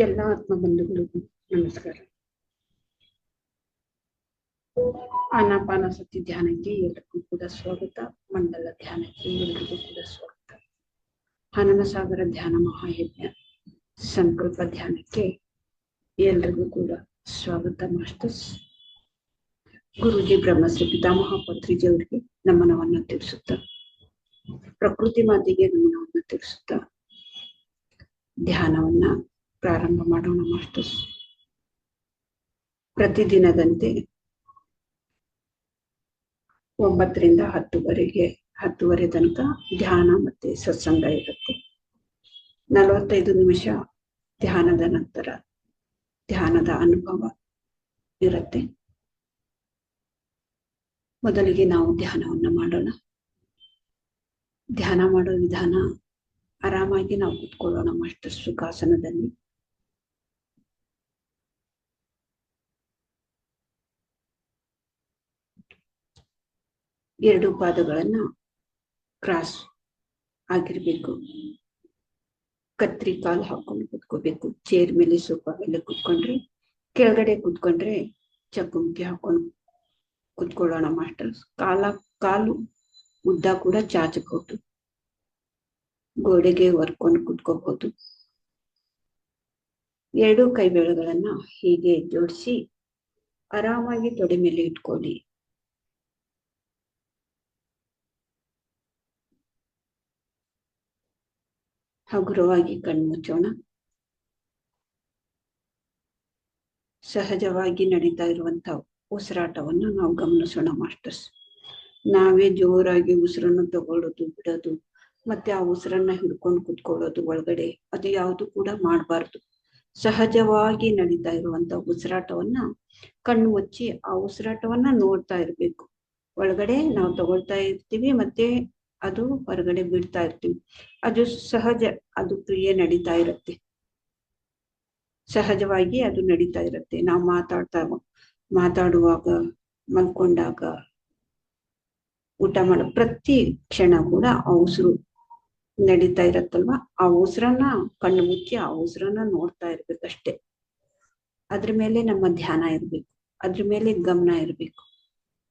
ಎಲ್ಲ ಆತ್ಮಬಂಧುಗಳಿಗೂ ನಮಸ್ಕಾರ. ಆನಾಪಾನಸತಿ ಧ್ಯಾನಕ್ಕೆ ಎಲ್ರಿಗೂ ಕೂಡ ಸ್ವಾಗತ. ಮಂಡಲ ಧ್ಯಾನಕ್ಕೆ ಎಲ್ರಿಗೂ ಕೂಡ ಸ್ವಾಗತ. ಹನನ ಸಾಗರ ಧ್ಯಾನ ಮಹಾಯಜ್ಞ ಸಂಕಲ್ಪ ಧ್ಯಾನಕ್ಕೆ ಎಲ್ರಿಗೂ ಕೂಡ ಸ್ವಾಗತ ಮಾಸ್ಟರ್ಸ್. ಗುರುಜಿ ಬ್ರಹ್ಮಶ್ರೀ ಪಿತಾಮಹ ಪತ್ರಿಜಿ ಅವರಿಗೆ ನಮನವನ್ನು ತಿಳಿಸುತ್ತ, ಪ್ರಕೃತಿ ಮಾತೆಗೆ ನಮನವನ್ನು ತಿಳಿಸುತ್ತ ಧ್ಯಾನವನ್ನ ಪ್ರಾರಂಭ ಮಾಡೋಣ ಮಾಸ್ಟರ್ಸ್. ಪ್ರತಿದಿನದಂತೆ 9 ರಿಂದ 10 ತನಕ ಧ್ಯಾನ ಮತ್ತೆ ಸತ್ಸಂಗ ಇರುತ್ತೆ. 45 ನಿಮಿಷ ಧ್ಯಾನದ ನಂತರ ಧ್ಯಾನದ ಅನುಭವ ಇರುತ್ತೆ. ಮೊದಲಿಗೆ ನಾವು ಧ್ಯಾನವನ್ನ ಮಾಡೋಣ. ಧ್ಯಾನ ಮಾಡೋ ವಿಧಾನ, ಆರಾಮಾಗಿ ನಾವು ಕೂತ್ಕೊಳ್ಳೋಣ ಮಾಸ್ಟರ್ ಸುಖಾಸನದಲ್ಲಿ. ಎರಡು ಪಾದಗಳನ್ನ ಕ್ರಾಸ್ ಆಗಿರ್ಬೇಕು. ಕತ್ರಿ ಕಾಲು ಹಾಕೊಂಡು ಕೂತ್ಕೋಬೇಕು. ಚೇರ್ ಮೇಲೆ ಸೋಫಾ ಮೇಲೆ ಕೂತ್ಕೊಂಡ್ರೆ, ಕೆಳಗಡೆ ಕೂತ್ಕೊಂಡ್ರೆ ಚಕ್ಕುಂಕಿ ಹಾಕೊಂಡು ಕೂತ್ಕೊಳ್ಳೋಣ ಮಾಸ್ಟರ್ಸ್. ಕಾಲು ಉದ್ದ ಕೂಡ ಚಾಚಬಹುದು. ಗೋಡೆಗೆ ಒರ್ಕೊಂಡು ಕೂತ್ಕೋಬಹುದು. ಎರಡು ಕೈ ಬೆರಳುಗಳನ್ನ ಹೀಗೆ ಜೋಡಿಸಿ ಆರಾಮಾಗಿ ತೊಡೆ ಮೇಲೆ ಇಟ್ಕೊಳ್ಳಿ. ಹಗುರವಾಗಿ ಕಣ್ಣು ಮುಚ್ಚೋಣ. ಸಹಜವಾಗಿ ನಡೀತಾ ಇರುವಂತ ಉಸಿರಾಟವನ್ನು ನಾವು ಗಮನಿಸೋಣ ಮಾಸ್ಟರ್ಸ್. ನಾವೇ ಜೋರಾಗಿ ಉಸಿರನ್ನು ತಗೊಳ್ಳೋದು, ಬಿಡೋದು, ಮತ್ತೆ ಆ ಉಸಿರನ್ನ ಹಿಡ್ಕೊಂಡು ಕುತ್ಕೊಳ್ಳೋದು ಒಳಗಡೆ, ಅದು ಯಾವುದು ಕೂಡ ಮಾಡಬಾರ್ದು. ಸಹಜವಾಗಿ ನಡೀತಾ ಇರುವಂತ ಉಸಿರಾಟವನ್ನ ಕಣ್ಣು ಮುಚ್ಚಿ ಆ ಉಸಿರಾಟವನ್ನ ನೋಡ್ತಾ ಇರ್ಬೇಕು. ಒಳಗಡೆ ನಾವು ತಗೊಳ್ತಾ ಇರ್ತೀವಿ, ಮತ್ತೆ ಅದು ಹೊರಗಡೆ ಬಿಡ್ತಾ ಇರ್ತೀವಿ. ಅದು ಸಹಜ, ಅದು ಕ್ರಿಯೆ ನಡೀತಾ ಇರುತ್ತೆ. ಸಹಜವಾಗಿ ಅದು ನಡೀತಾ ಇರುತ್ತೆ. ನಾವು ಮಾತಾಡುವಾಗ, ಮಲ್ಕೊಂಡಾಗ, ಊಟ ಮಾಡೋ ಪ್ರತಿ ಕ್ಷಣ ಕೂಡ ಆ ಉಸಿರು ನಡೀತಾ ಇರತ್ತಲ್ವಾ, ಆ ಉಸಿರನ್ನ ಕಣ್ಣು ಮುಚ್ಚಿ ಆ ಉಸಿರನ್ನ ನೋಡ್ತಾ ಇರ್ಬೇಕಷ್ಟೆ. ಅದ್ರ ಮೇಲೆ ನಮ್ಮ ಧ್ಯಾನ ಇರ್ಬೇಕು, ಅದ್ರ ಮೇಲೆ ಗಮನ ಇರ್ಬೇಕು,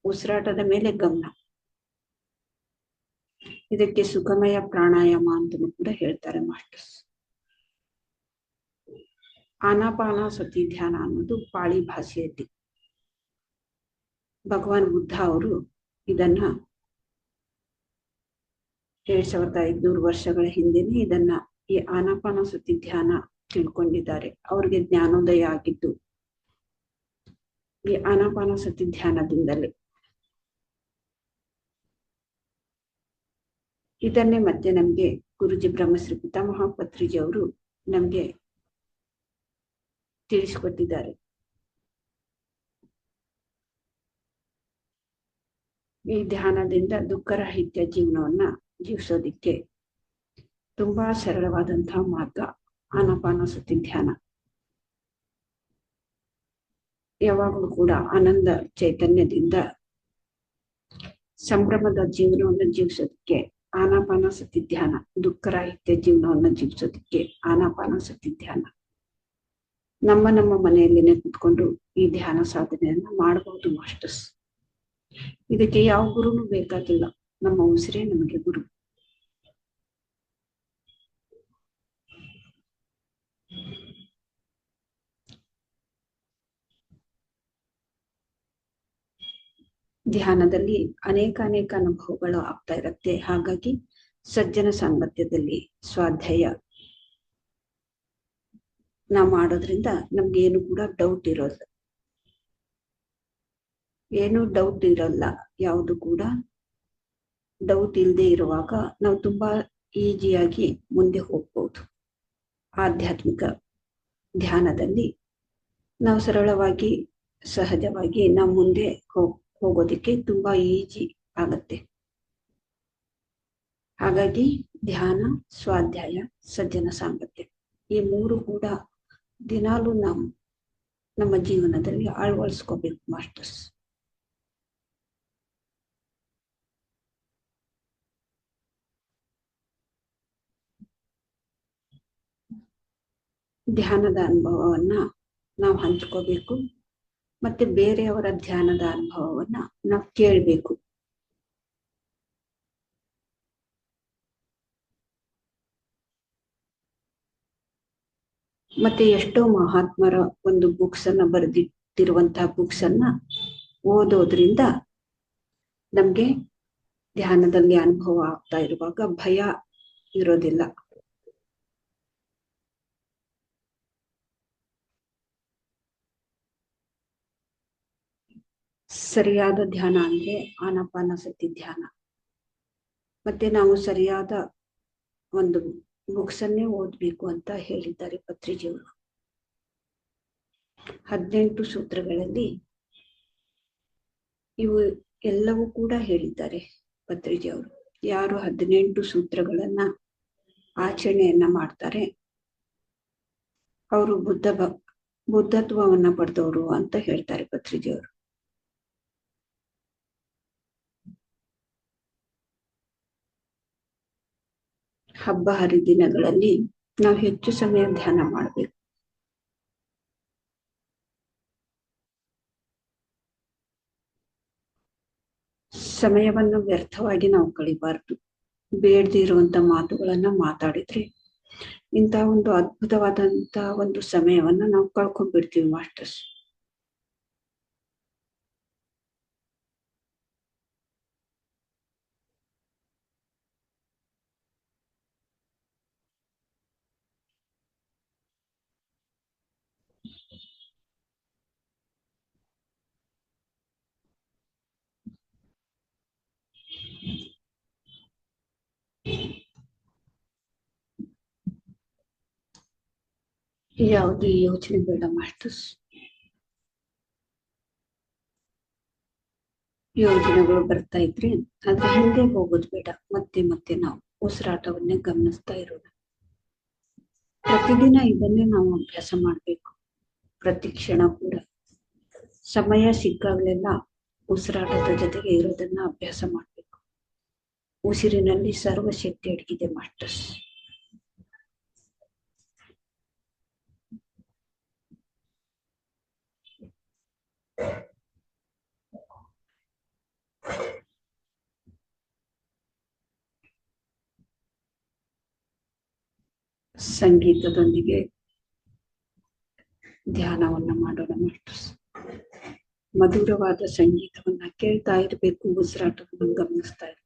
ಉಸಿರಾಟದ ಮೇಲೆ ಗಮನ. ಇದಕ್ಕೆ ಸುಖಮಯ ಪ್ರಾಣಾಯಾಮ ಅಂತಲೂ ಕೂಡ ಹೇಳ್ತಾರೆ ಮಾಸ್ಟರ್ಸ್. ಆನಾಪಾನಸತಿ ಧ್ಯಾನ ಅನ್ನೋದು ಪಾಳಿ ಭಾಷೆಯಲ್ಲಿ ಭಗವಾನ್ ಬುದ್ಧ ಅವರು ಇದನ್ನ 2500 ವರ್ಷಗಳ ಹಿಂದೆನೆ ಇದನ್ನ ಈ ಆನಾಪಾನಸತಿ ಧ್ಯಾನ ತಿಳ್ಕೊಂಡಿದ್ದಾರೆ. ಅವ್ರಿಗೆ ಜ್ಞಾನೋದಯ ಆಗಿದ್ದು ಈ ಆನಾಪಾನಸತಿ ಧ್ಯಾನದಿಂದಲೇ. ಇದನ್ನೇ ಮತ್ತೆ ನಮ್ಗೆ ಗುರುಜಿ ಬ್ರಹ್ಮಶ್ರೀ ಪಿತಾಮಹ ಪತ್ರಿಜಿ ಅವರು ನಮ್ಗೆ ತಿಳಿಸಿಕೊಟ್ಟಿದ್ದಾರೆ. ಈ ಧ್ಯಾನದಿಂದ ದುಃಖರಹಿತ ಜೀವನವನ್ನ ಜೀವಿಸೋದಿಕ್ಕೆ ತುಂಬಾ ಸರಳವಾದಂತಹ ಮಾರ್ಗ ಆನಾಪಾನಸತಿ ಧ್ಯಾನ. ಯಾವಾಗಲೂ ಕೂಡ ಆನಂದ ಚೈತನ್ಯದಿಂದ ಸಂಭ್ರಮದ ಜೀವನವನ್ನು ಜೀವಿಸೋದಕ್ಕೆ ಆನಾಪಾನಸತಿ ಧ್ಯಾನ, ದುಃಖರಹಿತ ಜೀವನವನ್ನು ಜೀವಿಸೋದಕ್ಕೆ ಆನಾಪಾನಸತಿ ಧ್ಯಾನ. ನಮ್ಮ ಮನೆಯಲ್ಲೇನೆ ಕುತ್ಕೊಂಡು ಈ ಧ್ಯಾನ ಸಾಧನೆಯನ್ನ ಮಾಡಬಹುದು ಮಾಸ್ಟರ್ಸ್. ಇದಕ್ಕೆ ಯಾವ ಗುರುನು ಬೇಕಾಗಿಲ್ಲ, ನಮ್ಮ ಉಸಿರೇ ನಮಗೆ ಗುರು. ಧ್ಯಾನದಲ್ಲಿ ಅನೇಕ ಅನುಭವಗಳು ಆಗ್ತಾ ಇರುತ್ತೆ. ಹಾಗಾಗಿ ಸಜ್ಜನ ಸಾಂಗತ್ಯದಲ್ಲಿ ಸ್ವಾಧ್ಯಾಯ ನಾವು ಮಾಡೋದ್ರಿಂದ ನಮ್ಗೆ ಏನು ಕೂಡ ಡೌಟ್ ಇರೋಲ್ಲ, ಏನು ಡೌಟ್ ಇರಲ್ಲ. ಯಾವುದು ಕೂಡ ಡೌಟ್ ಇಲ್ಲದೆ ಇರುವಾಗ ನಾವು ತುಂಬಾ ಈಜಿಯಾಗಿ ಮುಂದೆ ಹೋಗ್ಬೋದು. ಆಧ್ಯಾತ್ಮಿಕ ಧ್ಯಾನದಲ್ಲಿ ನಾವು ಸರಳವಾಗಿ, ಸಹಜವಾಗಿ ನಾವು ಮುಂದೆ ಹೋಗೋದಿಕ್ಕೆ ತುಂಬಾ ಈಜಿ ಆಗತ್ತೆ. ಹಾಗಾಗಿ ಧ್ಯಾನ, ಸ್ವಾಧ್ಯಾಯ, ಸಜ್ಜನ ಸಾಂಗತ್ಯ ಈ ಮೂರು ಕೂಡ ದಿನಾಲೂ ನಾವು ನಮ್ಮ ಜೀವನದಲ್ಲಿ ಅಳವಡಿಸ್ಕೋಬೇಕು ಮಾಸ್ಟರ್ಸ್. ಧ್ಯಾನದ ಅನುಭವವನ್ನ ನಾವು ಹಂಚ್ಕೋಬೇಕು. ಮತ್ತೆ ಬೇರೆಯವರ ಧ್ಯಾನದ ಅನುಭವವನ್ನ ನಾವು ಕೇಳಬೇಕು. ಮತ್ತೆ ಎಷ್ಟೋ ಮಹಾತ್ಮರ ಒಂದು ಬುಕ್ಸ್ ಅನ್ನ ಬರೆದಿಟ್ಟಿರುವಂತಹ ಬುಕ್ಸ್ ಅನ್ನ ಓದೋದ್ರಿಂದ ನಮ್ಗೆ ಧ್ಯಾನದಲ್ಲಿ ಅನುಭವ ಆಗ್ತಾ ಇರುವಾಗ ಭಯ ಇರೋದಿಲ್ಲ. ಸರಿಯಾದ ಧ್ಯಾನ ಅಂದ್ರೆ ಆನಾಪಾನಸತಿ ಧ್ಯಾನ. ಮತ್ತೆ ನಾವು ಸರಿಯಾದ ಒಂದು ಬುಕ್ಸ್ ಅನ್ನೇ ಓದ್ಬೇಕು ಅಂತ ಹೇಳಿದ್ದಾರೆ ಪತ್ರಿಜಿಯವರು. 18 ಸೂತ್ರಗಳಲ್ಲಿ ಇವು ಎಲ್ಲವೂ ಕೂಡ ಹೇಳಿದ್ದಾರೆ ಪತ್ರಿಜಿಯವರು. ಯಾರು 18 ಸೂತ್ರಗಳನ್ನ ಆಚರಣೆಯನ್ನ ಮಾಡ್ತಾರೆ ಅವರು ಬುದ್ಧತ್ವವನ್ನ ಪಡೆದವರು ಅಂತ ಹೇಳ್ತಾರೆ ಪತ್ರಿಜಿಯವರು. ಹಬ್ಬ ಹರಿದಿನಗಳಲ್ಲಿ ನಾವು ಹೆಚ್ಚು ಸಮಯ ಧ್ಯಾನ ಮಾಡಬೇಕು. ಸಮಯವನ್ನು ವ್ಯರ್ಥವಾಗಿ ನಾವು ಕಳಿಬಾರ್ದು. ಬೇಡದೇ ಇರುವಂತ ಮಾತುಗಳನ್ನ ಮಾತಾಡಿದ್ರೆ ಇಂಥ ಒಂದು ಅದ್ಭುತವಾದಂತ ಒಂದು ಸಮಯವನ್ನ ನಾವು ಕಳ್ಕೊಂಡ್ಬಿಡ್ತೀವಿ ಮಾಸ್ಟರ್ಸ್. ಯಾವುದೇ ಯೋಚನೆ ಬೇಡ ಮಾಸ್ಟರ್ಸ್. ಯೋಜನೆಗಳು ಬರ್ತಾ ಇದ್ರೆ ಅದ್ರ ಹಿಂದೆ ಹೋಗೋದು ಬೇಡ. ಮತ್ತೆ ಮತ್ತೆ ನಾವು ಉಸಿರಾಟವನ್ನೇ ಗಮನಿಸ್ತಾ ಇರೋಣ. ಪ್ರತಿದಿನ ಇದನ್ನೇ ನಾವು ಅಭ್ಯಾಸ ಮಾಡ್ಬೇಕು. ಪ್ರತಿ ಕ್ಷಣ ಕೂಡ ಸಮಯ ಸಿಕ್ಕಾಗಲೆಲ್ಲ ಉಸಿರಾಟದ ಜೊತೆಗೆ ಇರೋದನ್ನ ಅಭ್ಯಾಸ ಮಾಡ್ಬೇಕು. ಉಸಿರಿನಲ್ಲಿ ಸರ್ವಶಕ್ತಿ ಅಡಗಿದೆ ಮಾಸ್ಟರ್ಸ್. ಸಂಗೀತದೊಂದಿಗೆ ಧ್ಯಾನವನ್ನ ಮಾಡೋಣ ಮಾಸ್ಟರ್ಸ್. ಮಧುರವಾದ ಸಂಗೀತವನ್ನ ಕೇಳ್ತಾ ಇರ್ಬೇಕು, ಉಸಿರಾಟವನ್ನು ಗಮನಿಸ್ತಾ ಇರ್ಬೇಕು.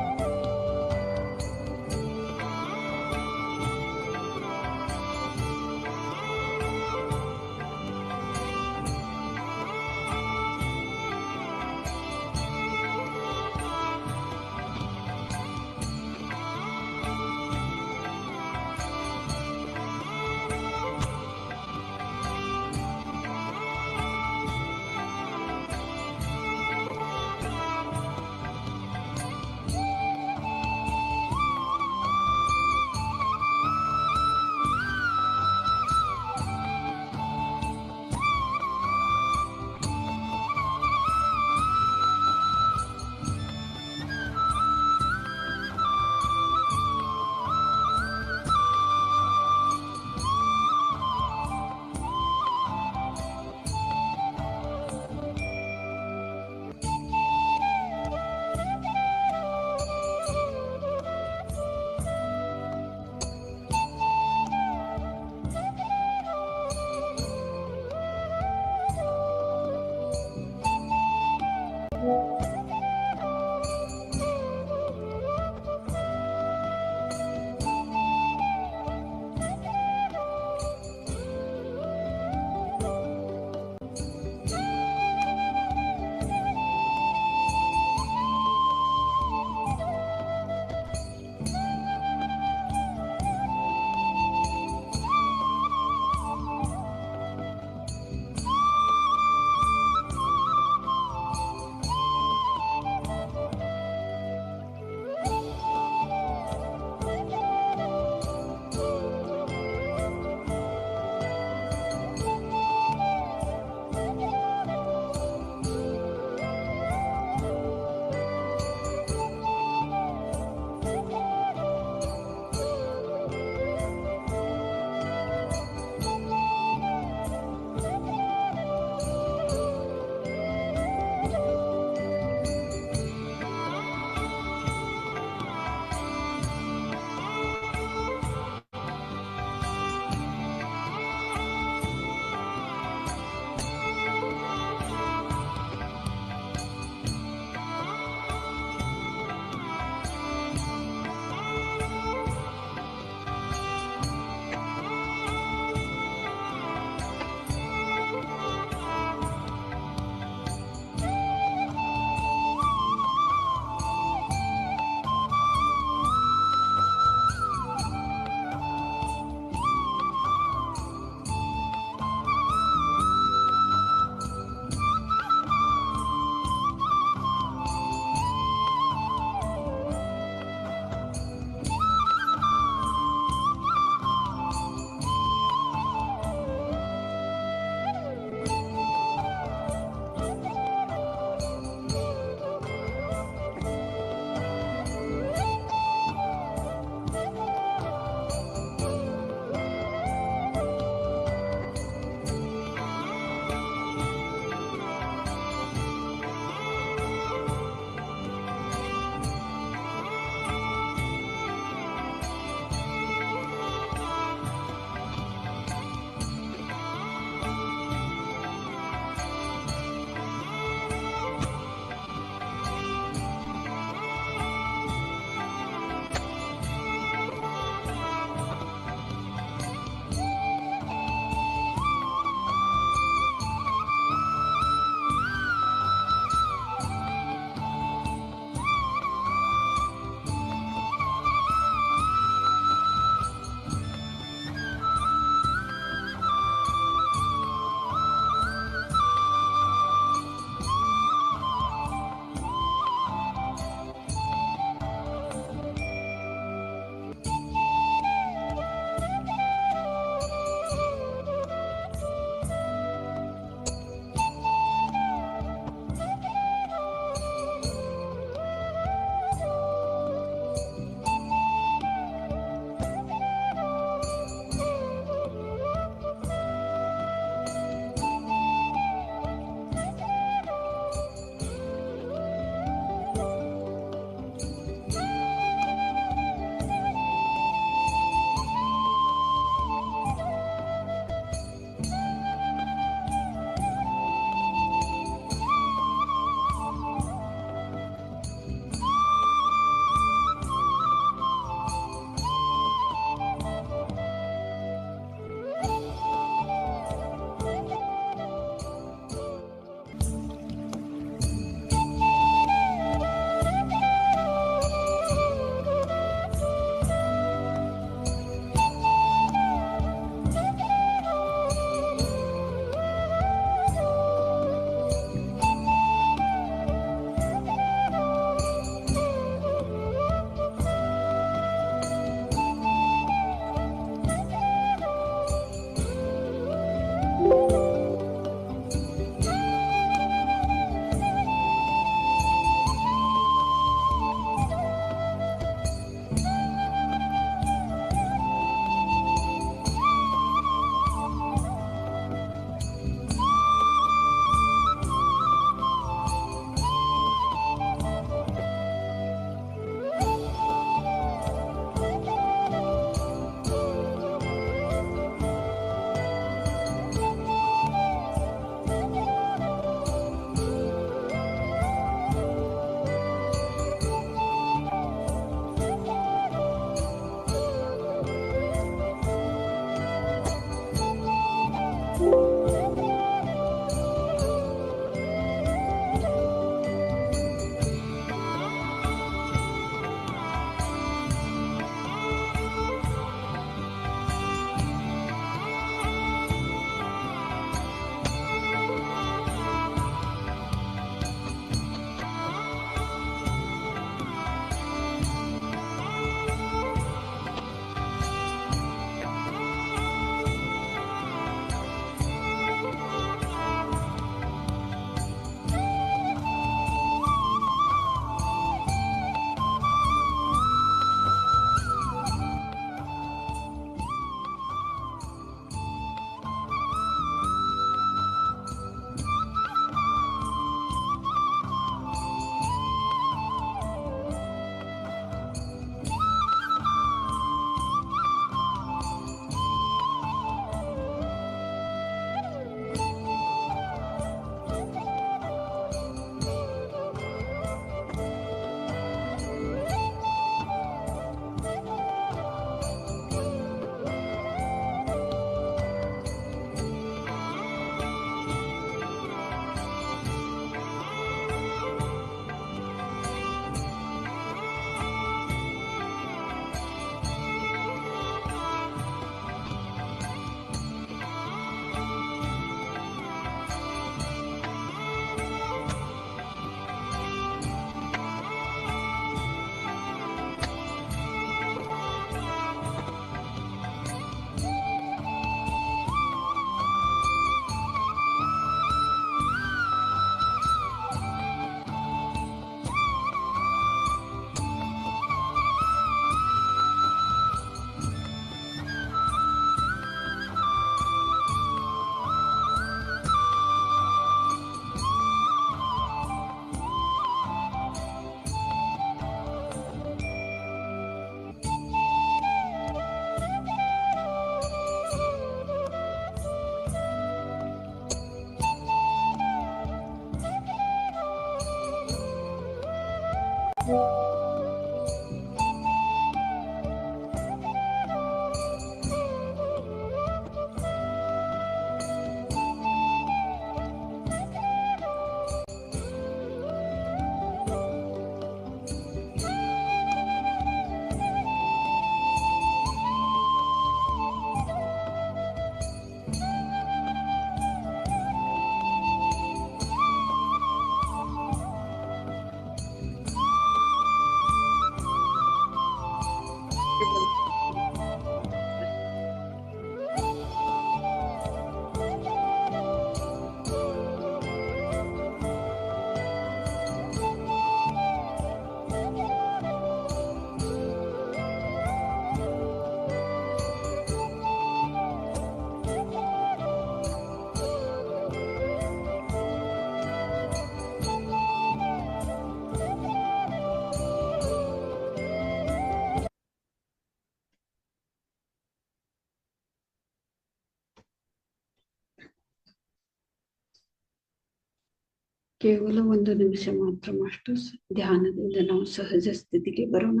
ಕೇವಲ 1 ನಿಮಿಷ ಮಾತ್ರ ಮಾಸ್ಟರ್ಸ್. ಧ್ಯಾನದಿಂದ ನಾವು ಸಹಜ ಸ್ಥಿತಿಗೆ ಬರೋಣ.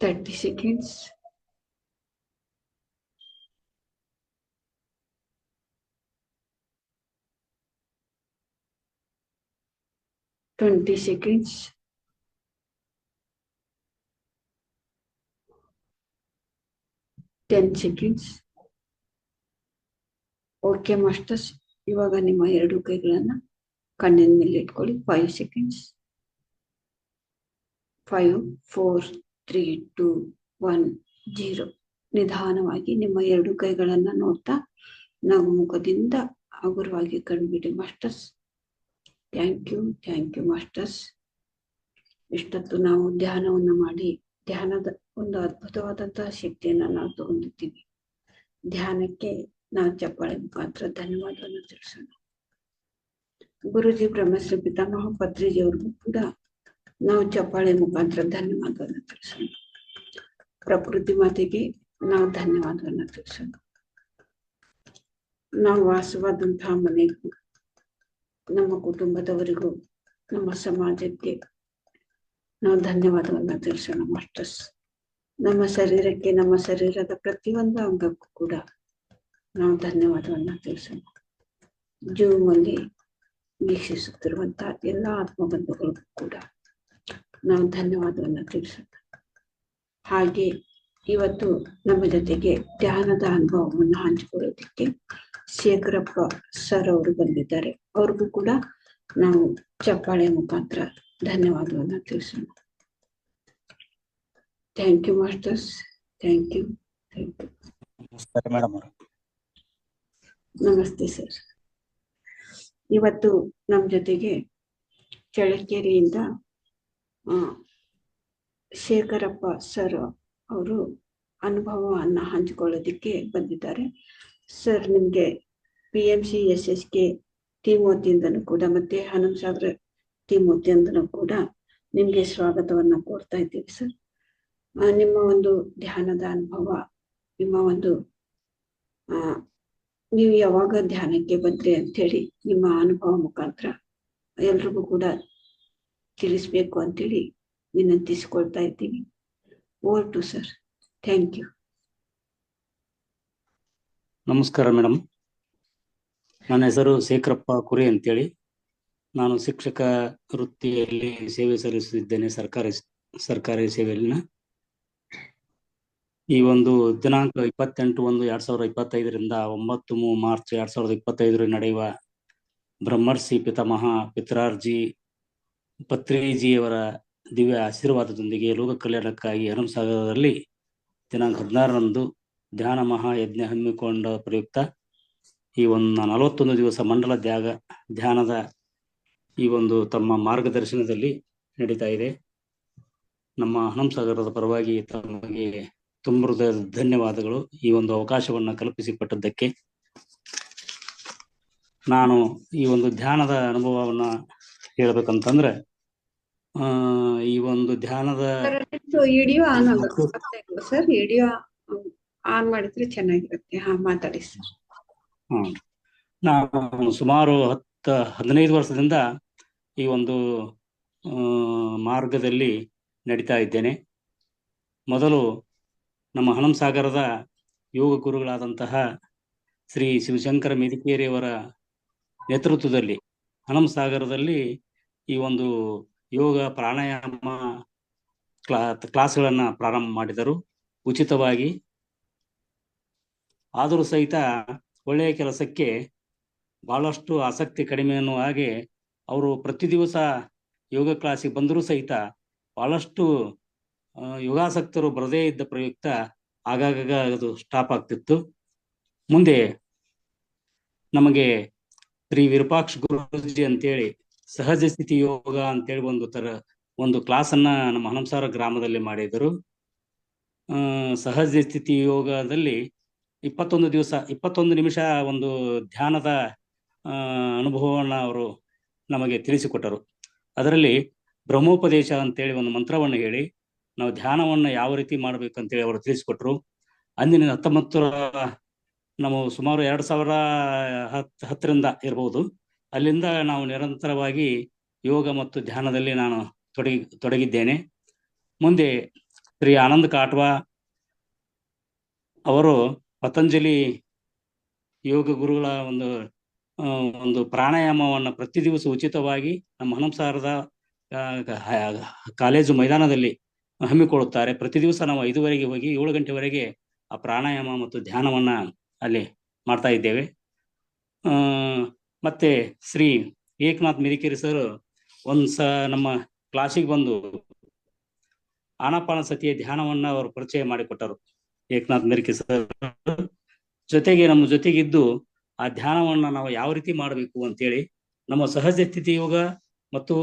Thirty seconds. $20. 10 seconds. Okay masters, ಇವಾಗ ನಿಮ್ಮ 2 ಕೈಗಳನ್ನ ಕಣ್ಣಿನ ಮೇಲೆ ಇಟ್ಕೊಳ್ಳಿ. 5 seconds. 5, 4, 3, 2, 1, 0. ನಿಧಾನವಾಗಿ ನಿಮ್ಮ 2 ಕೈಗಳನ್ನ ನೋಡ್ತಾ ನಗು ಮುಖದಿಂದ ಹಗುರವಾಗಿ ಕಣ್ಬಿಡಿ ಮಾಸ್ಟರ್ಸ್. Thank you masters. ಇಷ್ಟೊತ್ತು ನಾವು ಧ್ಯಾನವನ್ನು ಮಾಡಿ ಧ್ಯಾನದ ಒಂದು ಅದ್ಭುತವಾದಂತಹ ಶಕ್ತಿಯನ್ನ ನಾವು ತಗೊಂಡಿದ್ದೀವಿ. ಧ್ಯಾನಕ್ಕೆ ನಾವು ಚಪ್ಪಾಳೆ ಮುಖಾಂತರ ಧನ್ಯವಾದವನ್ನು ತಿಳಿಸೋಣ. ಗುರುಜಿ ಬ್ರಹ್ಮಶ್ರೀ ಪಿತಾಮಹ ಪತ್ರಿಜಿಯವರಿಗೂ ಕೂಡ ನಾವು ಚಪ್ಪಾಳೆ ಮುಖಾಂತರ ಧನ್ಯವಾದವನ್ನು ತಿಳಿಸೋಣ. ಪ್ರಕೃತಿ ಮಾತೆಗೆ ನಾವು ಧನ್ಯವಾದವನ್ನು ತಿಳಿಸೋಣ. ನಾವು ವಾಸವಾದಂತಹ ಮನೆಗೂ, ನಮ್ಮ ಕುಟುಂಬದವರಿಗೂ, ನಮ್ಮ ಸಮಾಜಕ್ಕೆ ನಾವು ಧನ್ಯವಾದವನ್ನ ತಿಳಿಸೋಣ ಮಾಸ್ಟರ್ಸ್. ನಮ್ಮ ಶರೀರಕ್ಕೆ, ನಮ್ಮ ಶರೀರದ ಪ್ರತಿಯೊಂದು ಅಂಗಕ್ಕೂ ಕೂಡ ನಾವು ಧನ್ಯವಾದವನ್ನ ತಿಳಿಸೋಣ. ಜೂಮ್ ಅಲ್ಲಿ ವೀಕ್ಷಿಸುತ್ತಿರುವಂತಹ ಎಲ್ಲ ಆತ್ಮಬಂಧುಗಳಿಗೂ ಕೂಡ ನಾವು ಧನ್ಯವಾದವನ್ನ ತಿಳಿಸೋಣ. ಹಾಗೆ ಇವತ್ತು ನಮ್ಮ ಜೊತೆಗೆ ಧ್ಯಾನದ ಅನುಭವವನ್ನು ಹಂಚಿಕೊಳ್ಳೋದಕ್ಕೆ ಶೇಖರಪ್ಪ ಸರ್ ಅವರು ಬಂದಿದ್ದಾರೆ. ಅವ್ರಿಗೂ ಕೂಡ ನಾವು ಚಪ್ಪಾಳೆ ಮುಖಾಂತರ ಧನ್ಯವಾದವನ್ನ ತಿಳಿಸೋಣ. Thank you masters. Thank you. ನಮಸ್ತೆ ಸರ್. ಇವತ್ತು ನಮ್ಮ ಜೊತೆಗೆ ಚಳ್ಳಕೆರೆಯಿಂದ ಶೇಖರಪ್ಪ ಸರ್ ಅವರು ಅನುಭವವನ್ನ ಹಂಚಿಕೊಳ್ಳೋದಿಕ್ಕೆ ಬಂದಿದ್ದಾರೆ. ಸರ್, ನಿಮ್ಗೆ PMCSSK ಟೀಮ್ ವತಿಯಿಂದನೂ ಕೂಡ ಮತ್ತೆ ಹನುಮಸಾಗರ ಟೀಮ್ ವತಿಯಿಂದನೂ ಕೂಡ ನಿಮ್ಗೆ ಸ್ವಾಗತವನ್ನ ಕೋರ್ತಾ ಇದ್ದೀವಿ ಸರ್. ನಿಮ್ಮ ಒಂದು ಧ್ಯಾನದ ಅನುಭವ, ನಿಮ್ಮ ಒಂದು ನೀವು ಯಾವಾಗ ಧ್ಯಾನಕ್ಕೆ ಬಂದ್ರಿ ಅಂತ ಹೇಳಿ ನಿಮ್ಮ ಅನುಭವ ಮುಖಾಂತರ ಎಲ್ರಿಗೂ ಕೂಡ ತಿಳಿಸ್ಬೇಕು ಅಂತೇಳಿ ವಿನಂತಿಸಿಕೊಳ್ತಾ ಇದ್ದೀವಿ. Over to sir. Thank you. ನಮಸ್ಕಾರ ಮೇಡಮ್. ನನ್ನ ಹೆಸರು ಶೇಖರಪ್ಪ ಕುರಿ ಅಂತೇಳಿ. ನಾನು ಶಿಕ್ಷಕ ವೃತ್ತಿಯಲ್ಲಿ ಸೇವೆ ಸಲ್ಲಿಸುತ್ತಿದ್ದೇನೆ, ಸರ್ಕಾರಿ ಸೇವೆಯಲ್ಲಿನ. ಈ ಒಂದು ದಿನಾಂಕ 28/1/2025 9 ಮಾರ್ಚ್ 2025 ನಡೆಯುವ ಬ್ರಹ್ಮರ್ಷಿ ಪಿತಾಮಹ ಪಿತ್ರಾರ್ಜಿ ಪತ್ರಿಜಿಯವರ ದಿವ್ಯ ಆಶೀರ್ವಾದದೊಂದಿಗೆ ಲೋಕ ಕಲ್ಯಾಣಕ್ಕಾಗಿ ಹನುಮಸಾಗರದಲ್ಲಿ ದಿನಾಂಕ 16ರಂದು ಧ್ಯಾನ ಮಹಾಯಜ್ಞ ಹಮ್ಮಿಕೊಂಡ ಪ್ರಯುಕ್ತ ಈ ಒಂದು 41 ದಿವಸ ಮಂಡಲ ಧ್ಯಾನದ ಈ ಒಂದು ತಮ್ಮ ಮಾರ್ಗದರ್ಶನದಲ್ಲಿ ನಡೀತಾ ಇದೆ. ನಮ್ಮ ಹನುಮಸಾಗರದ ಪರವಾಗಿ ತಮಗೆ ತುಂಬ ಧನ್ಯವಾದಗಳು. ಈ ಒಂದು ಅವಕಾಶವನ್ನ ಕಲ್ಪಿಸಿಕೊಟ್ಟದ್ದಕ್ಕೆ. ನಾನು ಈ ಒಂದು ಧ್ಯಾನದ ಅನುಭವವನ್ನ ಹೇಳ್ಬೇಕಂತಂದ್ರೆ, ಈ ಒಂದು ಧ್ಯಾನದ video on sir, video on ಮಾಡಿದ್ರೆ ಚೆನ್ನಾಗಿರುತ್ತೆ. ಹಾ, ಮಾತಾಡಿ ಸರ್. ಹ್ಮ್. ನಾನು ಸುಮಾರು 15 ವರ್ಷದಿಂದ ಈ ಒಂದು ಮಾರ್ಗದಲ್ಲಿ ನಡೀತಾ ಇದ್ದೇನೆ. ಮೊದಲು ನಮ್ಮ ಹಣಂಸಾಗರದ ಯೋಗ ಗುರುಗಳಾದಂತಹ ಶ್ರೀ ಶಿವಶಂಕರ ಮೆದಿಕೇರಿಯವರ ನೇತೃತ್ವದಲ್ಲಿ ಹಣಂಸಾಗರದಲ್ಲಿ ಈ ಒಂದು ಯೋಗ ಪ್ರಾಣಾಯಾಮ ಕ್ಲಾಸ್ಗಳನ್ನ ಪ್ರಾರಂಭ ಮಾಡಿದರು ಉಚಿತವಾಗಿ. ಆದರೂ ಸಹಿತ ಒಳ್ಳೆಯ ಕೆಲಸಕ್ಕೆ ಬಹಳಷ್ಟು ಆಸಕ್ತಿ ಕಡಿಮೆ ಅನ್ನುವ ಹಾಗೆ ಅವರು ಪ್ರತಿ ದಿವಸ ಯೋಗ ಕ್ಲಾಸಿಗೆ ಬಂದರೂ ಸಹಿತ ಬಹಳಷ್ಟು ಯೋಗಾಸಕ್ತರು ಬರದೇ ಇದ್ದ ಪ್ರಯುಕ್ತ ಆಗಾಗ ಅದು ಸ್ಟಾಪ್ ಆಗ್ತಿತ್ತು. ಮುಂದೆ ನಮಗೆ ಶ್ರೀ ವಿರೂಪಾಕ್ಷ ಗುರೂಜಿ ಅಂತೇಳಿ ಸಹಜ ಸ್ಥಿತಿ ಯೋಗ ಅಂತೇಳಿ ಒಂದು ಕ್ಲಾಸನ್ನ ನಮ್ಮ ಹಣಂಸಾರ ಗ್ರಾಮದಲ್ಲಿ ಮಾಡಿದರು. ಸಹಜ ಸ್ಥಿತಿ ಯೋಗದಲ್ಲಿ 21 ನಿಮಿಷ ಒಂದು ಧ್ಯಾನದ ಅನುಭವವನ್ನು ಅವರು ನಮಗೆ ತಿಳಿಸಿಕೊಟ್ಟರು. ಅದರಲ್ಲಿ ಬ್ರಹ್ಮೋಪದೇಶ ಅಂತೇಳಿ ಒಂದು ಮಂತ್ರವನ್ನು ಹೇಳಿ ನಾವು ಧ್ಯಾನವನ್ನು ಯಾವ ರೀತಿ ಮಾಡ್ಬೇಕಂತೇಳಿ ಅವರು ತಿಳಿಸಿಕೊಟ್ರು. ಅಂದಿನ 19 ನಾವು ಸುಮಾರು 2010ರಿಂದ ಇರಬಹುದು. ಅಲ್ಲಿಂದ ನಾವು ನಿರಂತರವಾಗಿ ಯೋಗ ಮತ್ತು ಧ್ಯಾನದಲ್ಲಿ ನಾನು ತೊಡಗಿದ್ದೇನೆ. ಮುಂದೆ ಶ್ರೀ ಆನಂದ್ ಕಾಟ್ವಾ ಅವರು ಪತಂಜಲಿ ಯೋಗ ಗುರುಗಳ ಒಂದು ಪ್ರಾಣಾಯಾಮವನ್ನು ಪ್ರತಿ ದಿವಸ ಉಚಿತವಾಗಿ ನಮ್ಮ ಹಣಂಸಾರದ ಕಾಲೇಜು ಮೈದಾನದಲ್ಲಿ ಹಮ್ಮಿಕೊಳ್ಳುತ್ತಾರೆ. ಪ್ರತಿ ದಿವಸ ನಾವು 5 ಹೋಗಿ 7 ಗಂಟೆವರೆಗೆ ಆ ಪ್ರಾಣಾಯಾಮ ಮತ್ತು ಧ್ಯಾನವನ್ನ ಅಲ್ಲಿ ಮಾಡ್ತಾ ಇದ್ದೇವೆ. ಮತ್ತೆ ಶ್ರೀ ಏಕನಾಥ್ ಮೆದಿಕೇರಿ ಸರ್ ನಮ್ಮ ಕ್ಲಾಸಿಗೆ ಬಂದು ಆನಾಪಾನ ಸತಿಯ ಧ್ಯಾನವನ್ನ ಅವರು ಪರಿಚಯ ಮಾಡಿಕೊಟ್ಟರು. ಏಕನಾಥ್ ಮೆದಿಕೇರಿ ಸರ್ ನಮ್ಮ ಜೊತೆಗಿದ್ದು ಆ ಧ್ಯಾನವನ್ನ ನಾವು ಯಾವ ರೀತಿ ಮಾಡಬೇಕು ಅಂತೇಳಿ ನಮ್ಮ ಸಹಜ ಸ್ಥಿತಿ ಯೋಗ ಮತ್ತು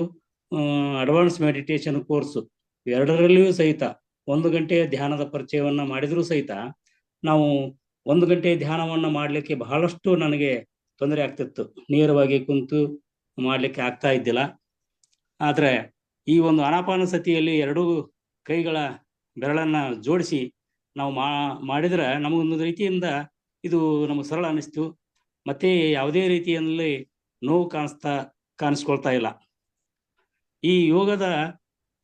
ಅಡ್ವಾನ್ಸ್ ಮೆಡಿಟೇಷನ್ ಕೋರ್ಸ್ ಎರಡರಲ್ಲಿಯೂ ಸಹಿತ 1 ಗಂಟೆಯ ಧ್ಯಾನದ ಪರಿಚಯವನ್ನ ಮಾಡಿದರೂ ಸಹಿತ ನಾವು 1 ಗಂಟೆ ಧ್ಯಾನವನ್ನ ಮಾಡಲಿಕ್ಕೆ ಬಹಳಷ್ಟು ನನಗೆ ತೊಂದರೆ ಆಗ್ತಿತ್ತು. ನೇರವಾಗಿ ಕುಂತು ಮಾಡಲಿಕ್ಕೆ ಆಗ್ತಾ ಇದ್ದಿಲ್ಲ. ಆದ್ರೆ ಈ ಒಂದು ಆನಾಪಾನ ಸತಿಯಲ್ಲಿ 2 ಕೈಗಳ ಬೆರಳನ್ನ ಜೋಡಿಸಿ ನಾವು ಮಾಡಿದ್ರೆ ನಮಗೊಂದು ರೀತಿಯಿಂದ ಇದು ನಮಗೆ ಸರಳ ಅನಿಸ್ತು. ಮತ್ತೆ ಯಾವುದೇ ರೀತಿಯಲ್ಲಿ ನೋವು ಕಾಣಿಸ್ಕೊಳ್ತಾ ಇಲ್ಲ. ಈ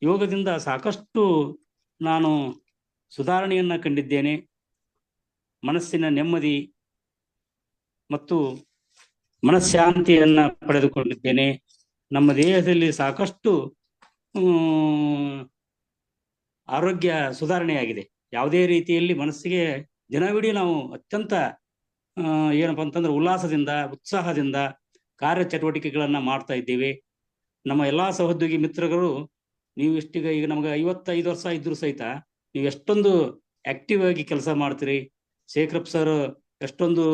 ಯೋಗದಿಂದ ಸಾಕಷ್ಟು ನಾನು ಸುಧಾರಣೆಯನ್ನ ಕಂಡಿದ್ದೇನೆ. ಮನಸ್ಸಿನ ನೆಮ್ಮದಿ ಮತ್ತು ಮನಃಶಾಂತಿಯನ್ನ ಪಡೆದುಕೊಂಡಿದ್ದೇನೆ. ನಮ್ಮ ದೇಹದಲ್ಲಿ ಸಾಕಷ್ಟು ಆರೋಗ್ಯ ಸುಧಾರಣೆಯಾಗಿದೆ. ಯಾವುದೇ ರೀತಿಯಲ್ಲಿ ಮನಸ್ಸಿಗೆ ದಿನವಿಡೀ ನಾವು ಅತ್ಯಂತ ಏನಪ್ಪಾ ಅಂತಂದ್ರೆ ಉಲ್ಲಾಸದಿಂದ ಉತ್ಸಾಹದಿಂದ ಕಾರ್ಯಚಟುವಟಿಕೆಗಳನ್ನ ಮಾಡ್ತಾ ಇದ್ದೇವೆ. ನಮ್ಮ ಎಲ್ಲಾ ಸಹೋದ್ಯೋಗಿ ಮಿತ್ರಗಳು ನೀವು ಈಗ ನಮ್ಗೆ 55 ವರ್ಷ ಇದ್ರು ಸಹಿತ ನೀವು ಎಷ್ಟೊಂದು ಆಕ್ಟಿವ್ ಆಗಿ ಕೆಲಸ ಮಾಡ್ತೀರಿ. ಶೇಖರಪ್ಪ ಸರ್ ಎಷ್ಟೊಂದು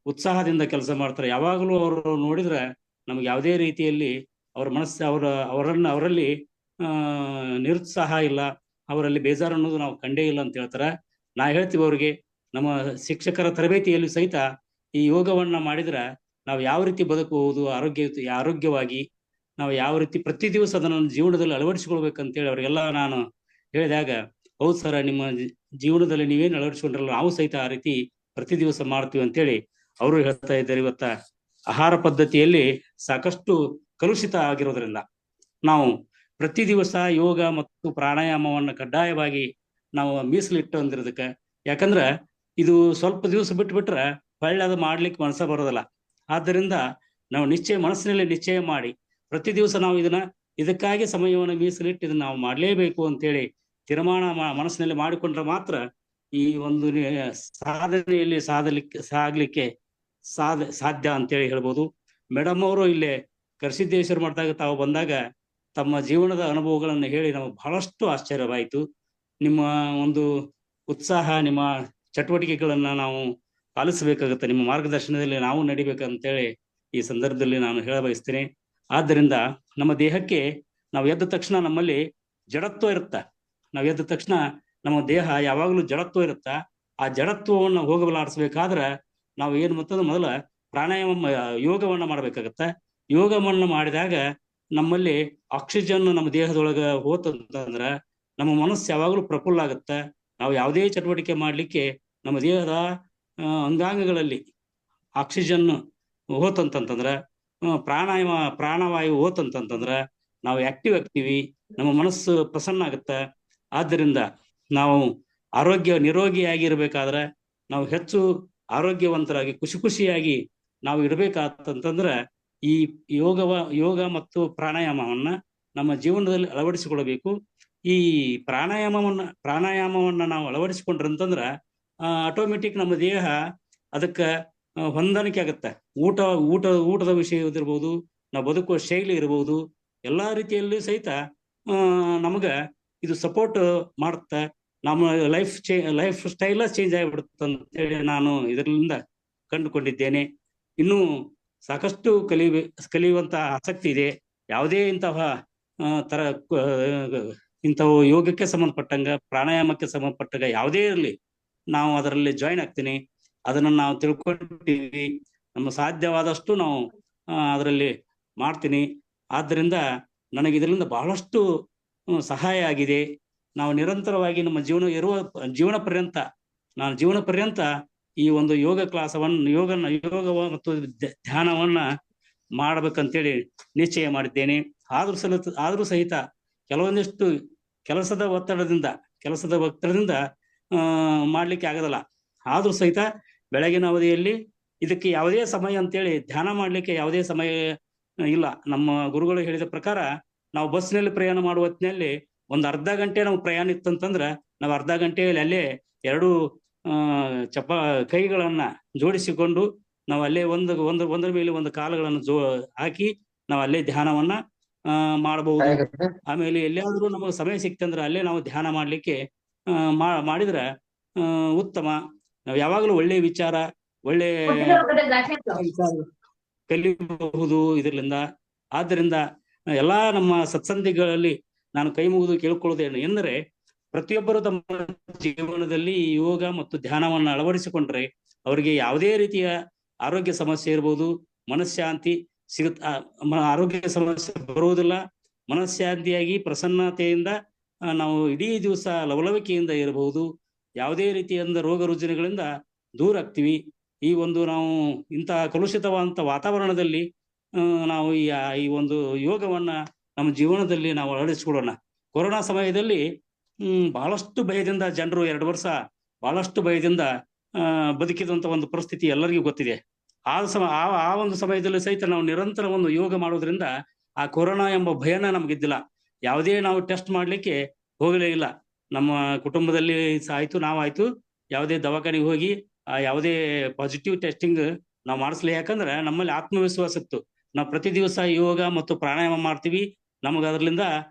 ಉತ್ಸಾಹದಿಂದ ಕೆಲಸ ಮಾಡ್ತಾರೆ. ಯಾವಾಗಲೂ ಅವರು ನೋಡಿದ್ರೆ ನಮ್ಗೆ ಯಾವುದೇ ರೀತಿಯಲ್ಲಿ ಅವ್ರ ಮನಸ್ಸು ಅವರಲ್ಲಿ ನಿರುತ್ಸಾಹ ಇಲ್ಲ, ಅವರಲ್ಲಿ ಬೇಜಾರು ಅನ್ನೋದು ನಾವು ಕಂಡೇ ಇಲ್ಲ ಅಂತ ಹೇಳ್ತಾರೆ. ನಾ ಹೇಳ್ತೀವಿ ಅವ್ರಿಗೆ, ನಮ್ಮ ಶಿಕ್ಷಕರ ತರಬೇತಿಯಲ್ಲಿ ಸಹಿತ ಈ ಯೋಗವನ್ನ ಮಾಡಿದ್ರೆ ನಾವು ಯಾವ ರೀತಿ ಬದುಕುವುದು ಆರೋಗ್ಯವಾಗಿ ನಾವು ಯಾವ ರೀತಿ ಪ್ರತಿ ದಿವಸ ಅದನ್ನು ಜೀವನದಲ್ಲಿ ಅಳವಡಿಸಿಕೊಳ್ಬೇಕಂತೇಳಿ ಅವರಿಗೆಲ್ಲ ನಾನು ಹೇಳಿದಾಗ, ಹೌದು ಸರ, ನಿಮ್ಮ ಜೀವನದಲ್ಲಿ ನೀವೇನು ಅಳವಡಿಸ್ಕೊಂಡ್ರಲ್ಲ ನಾವು ಸಹಿತ ಆ ರೀತಿ ಪ್ರತಿ ದಿವಸ ಮಾಡ್ತೀವಿ ಅಂತೇಳಿ ಅವರು ಹೇಳ್ತಾ ಇದ್ದಾರೆ. ಇವತ್ತ ಆಹಾರ ಪದ್ಧತಿಯಲ್ಲಿ ಸಾಕಷ್ಟು ಕಲುಷಿತ ಆಗಿರೋದ್ರಿಂದ ನಾವು ಪ್ರತಿ ದಿವಸ ಯೋಗ ಮತ್ತು ಪ್ರಾಣಾಯಾಮವನ್ನು ಕಡ್ಡಾಯವಾಗಿ ನಾವು ಮೀಸಲಿಟ್ಟು ಅಂದಿರೋದಕ್ಕೆ. ಯಾಕಂದ್ರೆ ಇದು ಸ್ವಲ್ಪ ದಿವಸ ಬಿಟ್ರೆ ಹೊಳ್ಳಿ ಅದು ಮಾಡ್ಲಿಕ್ಕೆ ಮನಸ್ಸ ಬರೋದಿಲ್ಲ. ಆದ್ದರಿಂದ ನಾವು ಮನಸ್ಸಿನಲ್ಲಿ ನಿಶ್ಚಯ ಮಾಡಿ ಪ್ರತಿ ದಿವಸ ನಾವು ಇದಕ್ಕಾಗಿ ಸಮಯವನ್ನು ಮೀಸಲಿಟ್ಟು ಇದನ್ನ ನಾವು ಮಾಡಲೇಬೇಕು ಅಂತೇಳಿ ತೀರ್ಮಾನ ಮನಸ್ಸಿನಲ್ಲಿ ಮಾಡಿಕೊಂಡ್ರೆ ಮಾತ್ರ ಈ ಒಂದು ಸಾಧನೆಯಲ್ಲಿ ಸಾಗ್ಲಿಕ್ಕೆ ಸಾಧ್ಯ ಅಂತೇಳಿ ಹೇಳ್ಬೋದು. ಮೇಡಮ್ ಅವರು ಇಲ್ಲೇ ಕರಿಸಿದ್ದೇಶ್ವರ ಮಠದಾಗ ತಾವು ಬಂದಾಗ ತಮ್ಮ ಜೀವನದ ಅನುಭವಗಳನ್ನು ಹೇಳಿ ನಮಗೆ ಬಹಳಷ್ಟು ಆಶ್ಚರ್ಯವಾಯಿತು. ನಿಮ್ಮ ಒಂದು ಉತ್ಸಾಹ, ನಿಮ್ಮ ಚಟುವಟಿಕೆಗಳನ್ನ ನಾವು ಪಾಲಿಸಬೇಕಾಗುತ್ತೆ, ನಿಮ್ಮ ಮಾರ್ಗದರ್ಶನದಲ್ಲಿ ನಾವು ನಡಿಬೇಕಂತೇಳಿ ಈ ಸಂದರ್ಭದಲ್ಲಿ ನಾನು ಹೇಳಬಯಸ್ತೇನೆ. ಆದ್ದರಿಂದ ನಮ್ಮ ದೇಹಕ್ಕೆ ನಾವು ಎದ್ದ ತಕ್ಷಣ ನಮ್ಮಲ್ಲಿ ಜಡತ್ವ ಇರುತ್ತ. ನಾವು ಎದ್ದ ತಕ್ಷಣ ನಮ್ಮ ದೇಹ ಯಾವಾಗಲೂ ಜಡತ್ವ ಇರುತ್ತ. ಆ ಜಡತ್ವವನ್ನು ಹೋಗಲಾಡಿಸ್ಬೇಕಾದ್ರೆ ನಾವು ಏನು ಮತ್ತಂದ್ರೆ ಮೊದಲ ಪ್ರಾಣಾಯಾಮ ಯೋಗವನ್ನ ಮಾಡ್ಬೇಕಾಗತ್ತ. ಯೋಗವನ್ನ ಮಾಡಿದಾಗ ನಮ್ಮಲ್ಲಿ ಆಕ್ಸಿಜನ್ ನಮ್ಮ ದೇಹದೊಳಗ ಹೋತಂತಂದ್ರ ನಮ್ಮ ಮನಸ್ಸು ಯಾವಾಗಲೂ ಪ್ರಫುಲ್ಲ ಆಗುತ್ತೆ. ನಾವು ಯಾವುದೇ ಚಟುವಟಿಕೆ ಮಾಡಲಿಕ್ಕೆ ನಮ್ಮ ದೇಹದ ಅಂಗಾಂಗಗಳಲ್ಲಿ ಆಕ್ಸಿಜನ್ ಹೋತಂತಂದ್ರ, ಪ್ರಾಣವಾಯು ಹೋತಂತಂದ್ರ ನಾವು ಆಕ್ಟಿವ್ ಆಗ್ತೀವಿ, ನಮ್ಮ ಮನಸ್ಸು ಪ್ರಸನ್ನ ಆಗುತ್ತೆ. ಆದ್ದರಿಂದ ನಾವು ನಿರೋಗಿಯಾಗಿರ್ಬೇಕಾದ್ರೆ ನಾವು ಹೆಚ್ಚು ಆರೋಗ್ಯವಂತರಾಗಿ ಖುಷಿಯಾಗಿ ನಾವು ಇರಬೇಕಾತಂತಂದ್ರ ಈ ಯೋಗ ಮತ್ತು ಪ್ರಾಣಾಯಾಮವನ್ನ ನಮ್ಮ ಜೀವನದಲ್ಲಿ ಅಳವಡಿಸಿಕೊಳ್ಳಬೇಕು. ಈ ಪ್ರಾಣಾಯಾಮವನ್ನ ನಾವು ಅಳವಡಿಸಿಕೊಂಡ್ರಂತಂದ್ರ ಆಟೋಮೆಟಿಕ್ ನಮ್ಮ ದೇಹ ಅದಕ್ಕೆ ಹೊಂದಾಣಿಕೆ ಆಗತ್ತೆ. ಊಟದ ವಿಷಯ ಇರ್ಬೋದು, ನಾವು ಬದುಕುವ ಶೈಲಿ ಇರ್ಬೋದು, ಎಲ್ಲಾ ರೀತಿಯಲ್ಲಿ ಸಹಿತ ನಮಗ ಇದು ಸಪೋರ್ಟ್ ಮಾಡುತ್ತೆ. ನಮ್ಮ ಲೈಫ್ ಸ್ಟೈಲ ಚೇಂಜ್ ಆಗಿಬಿಡುತ್ತೆ ಅಂತೇಳಿ ನಾನು ಇದರಿಂದ ಕಂಡುಕೊಂಡಿದ್ದೇನೆ. ಇನ್ನೂ ಸಾಕಷ್ಟು ಕಲಿಯುವಂತ ಆಸಕ್ತಿ ಇದೆ. ಯಾವುದೇ ಇಂಥವು ಯೋಗಕ್ಕೆ ಸಂಬಂಧಪಟ್ಟಂಗ, ಪ್ರಾಣಾಯಾಮಕ್ಕೆ ಸಂಬಂಧಪಟ್ಟಂಗ ಯಾವುದೇ ಇರಲಿ, ನಾವು ಅದರಲ್ಲಿ ಜಾಯಿನ್ ಆಗ್ತೀನಿ. ಅದನ್ನ ನಾವು ತಿಳ್ಕೊಂಡಿದ್ದೀವಿ, ನಮ್ಮ ಸಾಧ್ಯವಾದಷ್ಟು ನಾವು ಅದರಲ್ಲಿ ಮಾಡ್ತೀನಿ. ಆದ್ದರಿಂದ ನನಗೆ ಇದರಿಂದ ಬಹಳಷ್ಟು ಸಹಾಯ ಆಗಿದೆ. ನಾವು ನಿರಂತರವಾಗಿ ನಮ್ಮ ಜೀವನ ಪರ್ಯಂತ ಈ ಒಂದು ಯೋಗ ಯೋಗ ಮತ್ತು ಧ್ಯಾನವನ್ನ ಮಾಡ್ಬೇಕಂತೇಳಿ ನಿಶ್ಚಯ ಮಾಡಿದ್ದೇನೆ. ಆದ್ರೂ ಸಹಿತ ಕೆಲವೊಂದಿಷ್ಟು ಕೆಲಸದ ಒತ್ತಡದಿಂದ ಮಾಡ್ಲಿಕ್ಕೆ ಆಗೋದಲ್ಲ. ಆದ್ರೂ ಸಹಿತ ಬೆಳಗಿನ ಅವಧಿಯಲ್ಲಿ ಇದಕ್ಕೆ ಯಾವುದೇ ಸಮಯ ಅಂತೇಳಿ ಧ್ಯಾನ ಮಾಡ್ಲಿಕ್ಕೆ ಯಾವುದೇ ಸಮಯ ಇಲ್ಲ. ನಮ್ಮ ಗುರುಗಳು ಹೇಳಿದ ಪ್ರಕಾರ ನಾವು ಬಸ್ನಲ್ಲಿ ಪ್ರಯಾಣ ಮಾಡುವ ಹೊತ್ತಿನಲ್ಲಿ ಒಂದು ಅರ್ಧ ಗಂಟೆ ನಾವು ಪ್ರಯಾಣ ಇತ್ತಂತಂದ್ರ ನಾವು ಅರ್ಧ ಗಂಟೆಯಲ್ಲಿ ಅಲ್ಲೇ ಎರಡು ಕೈಗಳನ್ನ ಜೋಡಿಸಿಕೊಂಡು ನಾವು ಅಲ್ಲೇ ಒಂದರ ಮೇಲೆ ಒಂದು ಕಾಲುಗಳನ್ನು ಹಾಕಿ ನಾವು ಅಲ್ಲೇ ಧ್ಯಾನವನ್ನ ಮಾಡಬಹುದು. ಆಮೇಲೆ ಎಲ್ಲಿಯಾದ್ರೂ ನಮಗೆ ಸಮಯ ಸಿಕ್ತಂದ್ರೆ ಅಲ್ಲೇ ನಾವು ಧ್ಯಾನ ಮಾಡ್ಲಿಕ್ಕೆ ಮಾಡಿದ್ರೆ ಉತ್ತಮ. ನಾವು ಯಾವಾಗಲೂ ಒಳ್ಳೆಯ ವಿಚಾರ ಕಲಿಯಬಹುದು ಇದರಿಂದ. ಆದ್ದರಿಂದ ಎಲ್ಲಾ ನಮ್ಮ ಸತ್ಸಂಧಿಗಳಲ್ಲಿ ನಾನು ಕೈ ಮುಗಿದು ಕೇಳ್ಕೊಳ್ಳೋದೇನು ಎಂದರೆ, ಪ್ರತಿಯೊಬ್ಬರು ತಮ್ಮ ಜೀವನದಲ್ಲಿ ಯೋಗ ಮತ್ತು ಧ್ಯಾನವನ್ನು ಅಳವಡಿಸಿಕೊಂಡ್ರೆ ಅವರಿಗೆ ಯಾವುದೇ ರೀತಿಯ ಆರೋಗ್ಯ ಸಮಸ್ಯೆ ಇರ್ಬೋದು, ಮನಃಶಾಂತಿ ಆರೋಗ್ಯ ಸಮಸ್ಯೆ ಬರುವುದಿಲ್ಲ. ಮನಃಶಾಂತಿಯಾಗಿ ಪ್ರಸನ್ನತೆಯಿಂದ ನಾವು ಇಡೀ ದಿವಸ ಲವಲವಿಕೆಯಿಂದ ಇರಬಹುದು. ಯಾವುದೇ ರೀತಿಯಿಂದ ರೋಗ ರುಜಿನಗಳಿಂದ ದೂರ ಆಗ್ತೀವಿ. ನಾವು ಇಂತಹ ಕಲುಷಿತವಾದಂಥ ವಾತಾವರಣದಲ್ಲಿ ನಾವು ಈ ಒಂದು ಯೋಗವನ್ನ ನಮ್ಮ ಜೀವನದಲ್ಲಿ ನಾವು ಅಳವಡಿಸಿಕೊಳ್ಳೋಣ. ಕೊರೋನಾ ಸಮಯದಲ್ಲಿ ಬಹಳಷ್ಟು ಭಯದಿಂದ ಜನರು 2 ವರ್ಷ ಬಹಳಷ್ಟು ಭಯದಿಂದ ಬದುಕಿದಂತ ಒಂದು ಪರಿಸ್ಥಿತಿ ಎಲ್ಲರಿಗೂ ಗೊತ್ತಿದೆ. ಆ ಒಂದು ಸಮಯದಲ್ಲಿ ಸಹಿತ ನಾವು ನಿರಂತರ ಒಂದು ಯೋಗ ಮಾಡೋದ್ರಿಂದ ಆ ಕೊರೋನಾ ಎಂಬ ಭಯನ ನಮ್ಗಿದ್ದಿಲ್ಲ. ಯಾವುದೇ ನಾವು ಟೆಸ್ಟ್ ಮಾಡ್ಲಿಕ್ಕೆ ಹೋಗಲೇ ಇಲ್ಲ. ನಮ್ಮ ಕುಟುಂಬದಲ್ಲಿ ಆಯ್ತು, ನಾವಾಯ್ತು, ಯಾವುದೇ ದವಾಖಾನೆಗೆ ಹೋಗಿ ಯಾವುದೇ ಪಾಸಿಟಿವ್ ಟೆಸ್ಟಿಂಗ್ ನಾವು ಮಾಡಿಸ್ಲಿ. ಯಾಕಂದ್ರೆ ನಮ್ಮಲ್ಲಿ ಆತ್ಮವಿಶ್ವಾಸ ಇತ್ತು. ನಾವು ಪ್ರತಿ ದಿವಸ ಯೋಗ ಮತ್ತು ಪ್ರಾಣಾಯಾಮ ಮಾಡ್ತೀವಿ, ನಮಗೆ ಅದರಿಂದ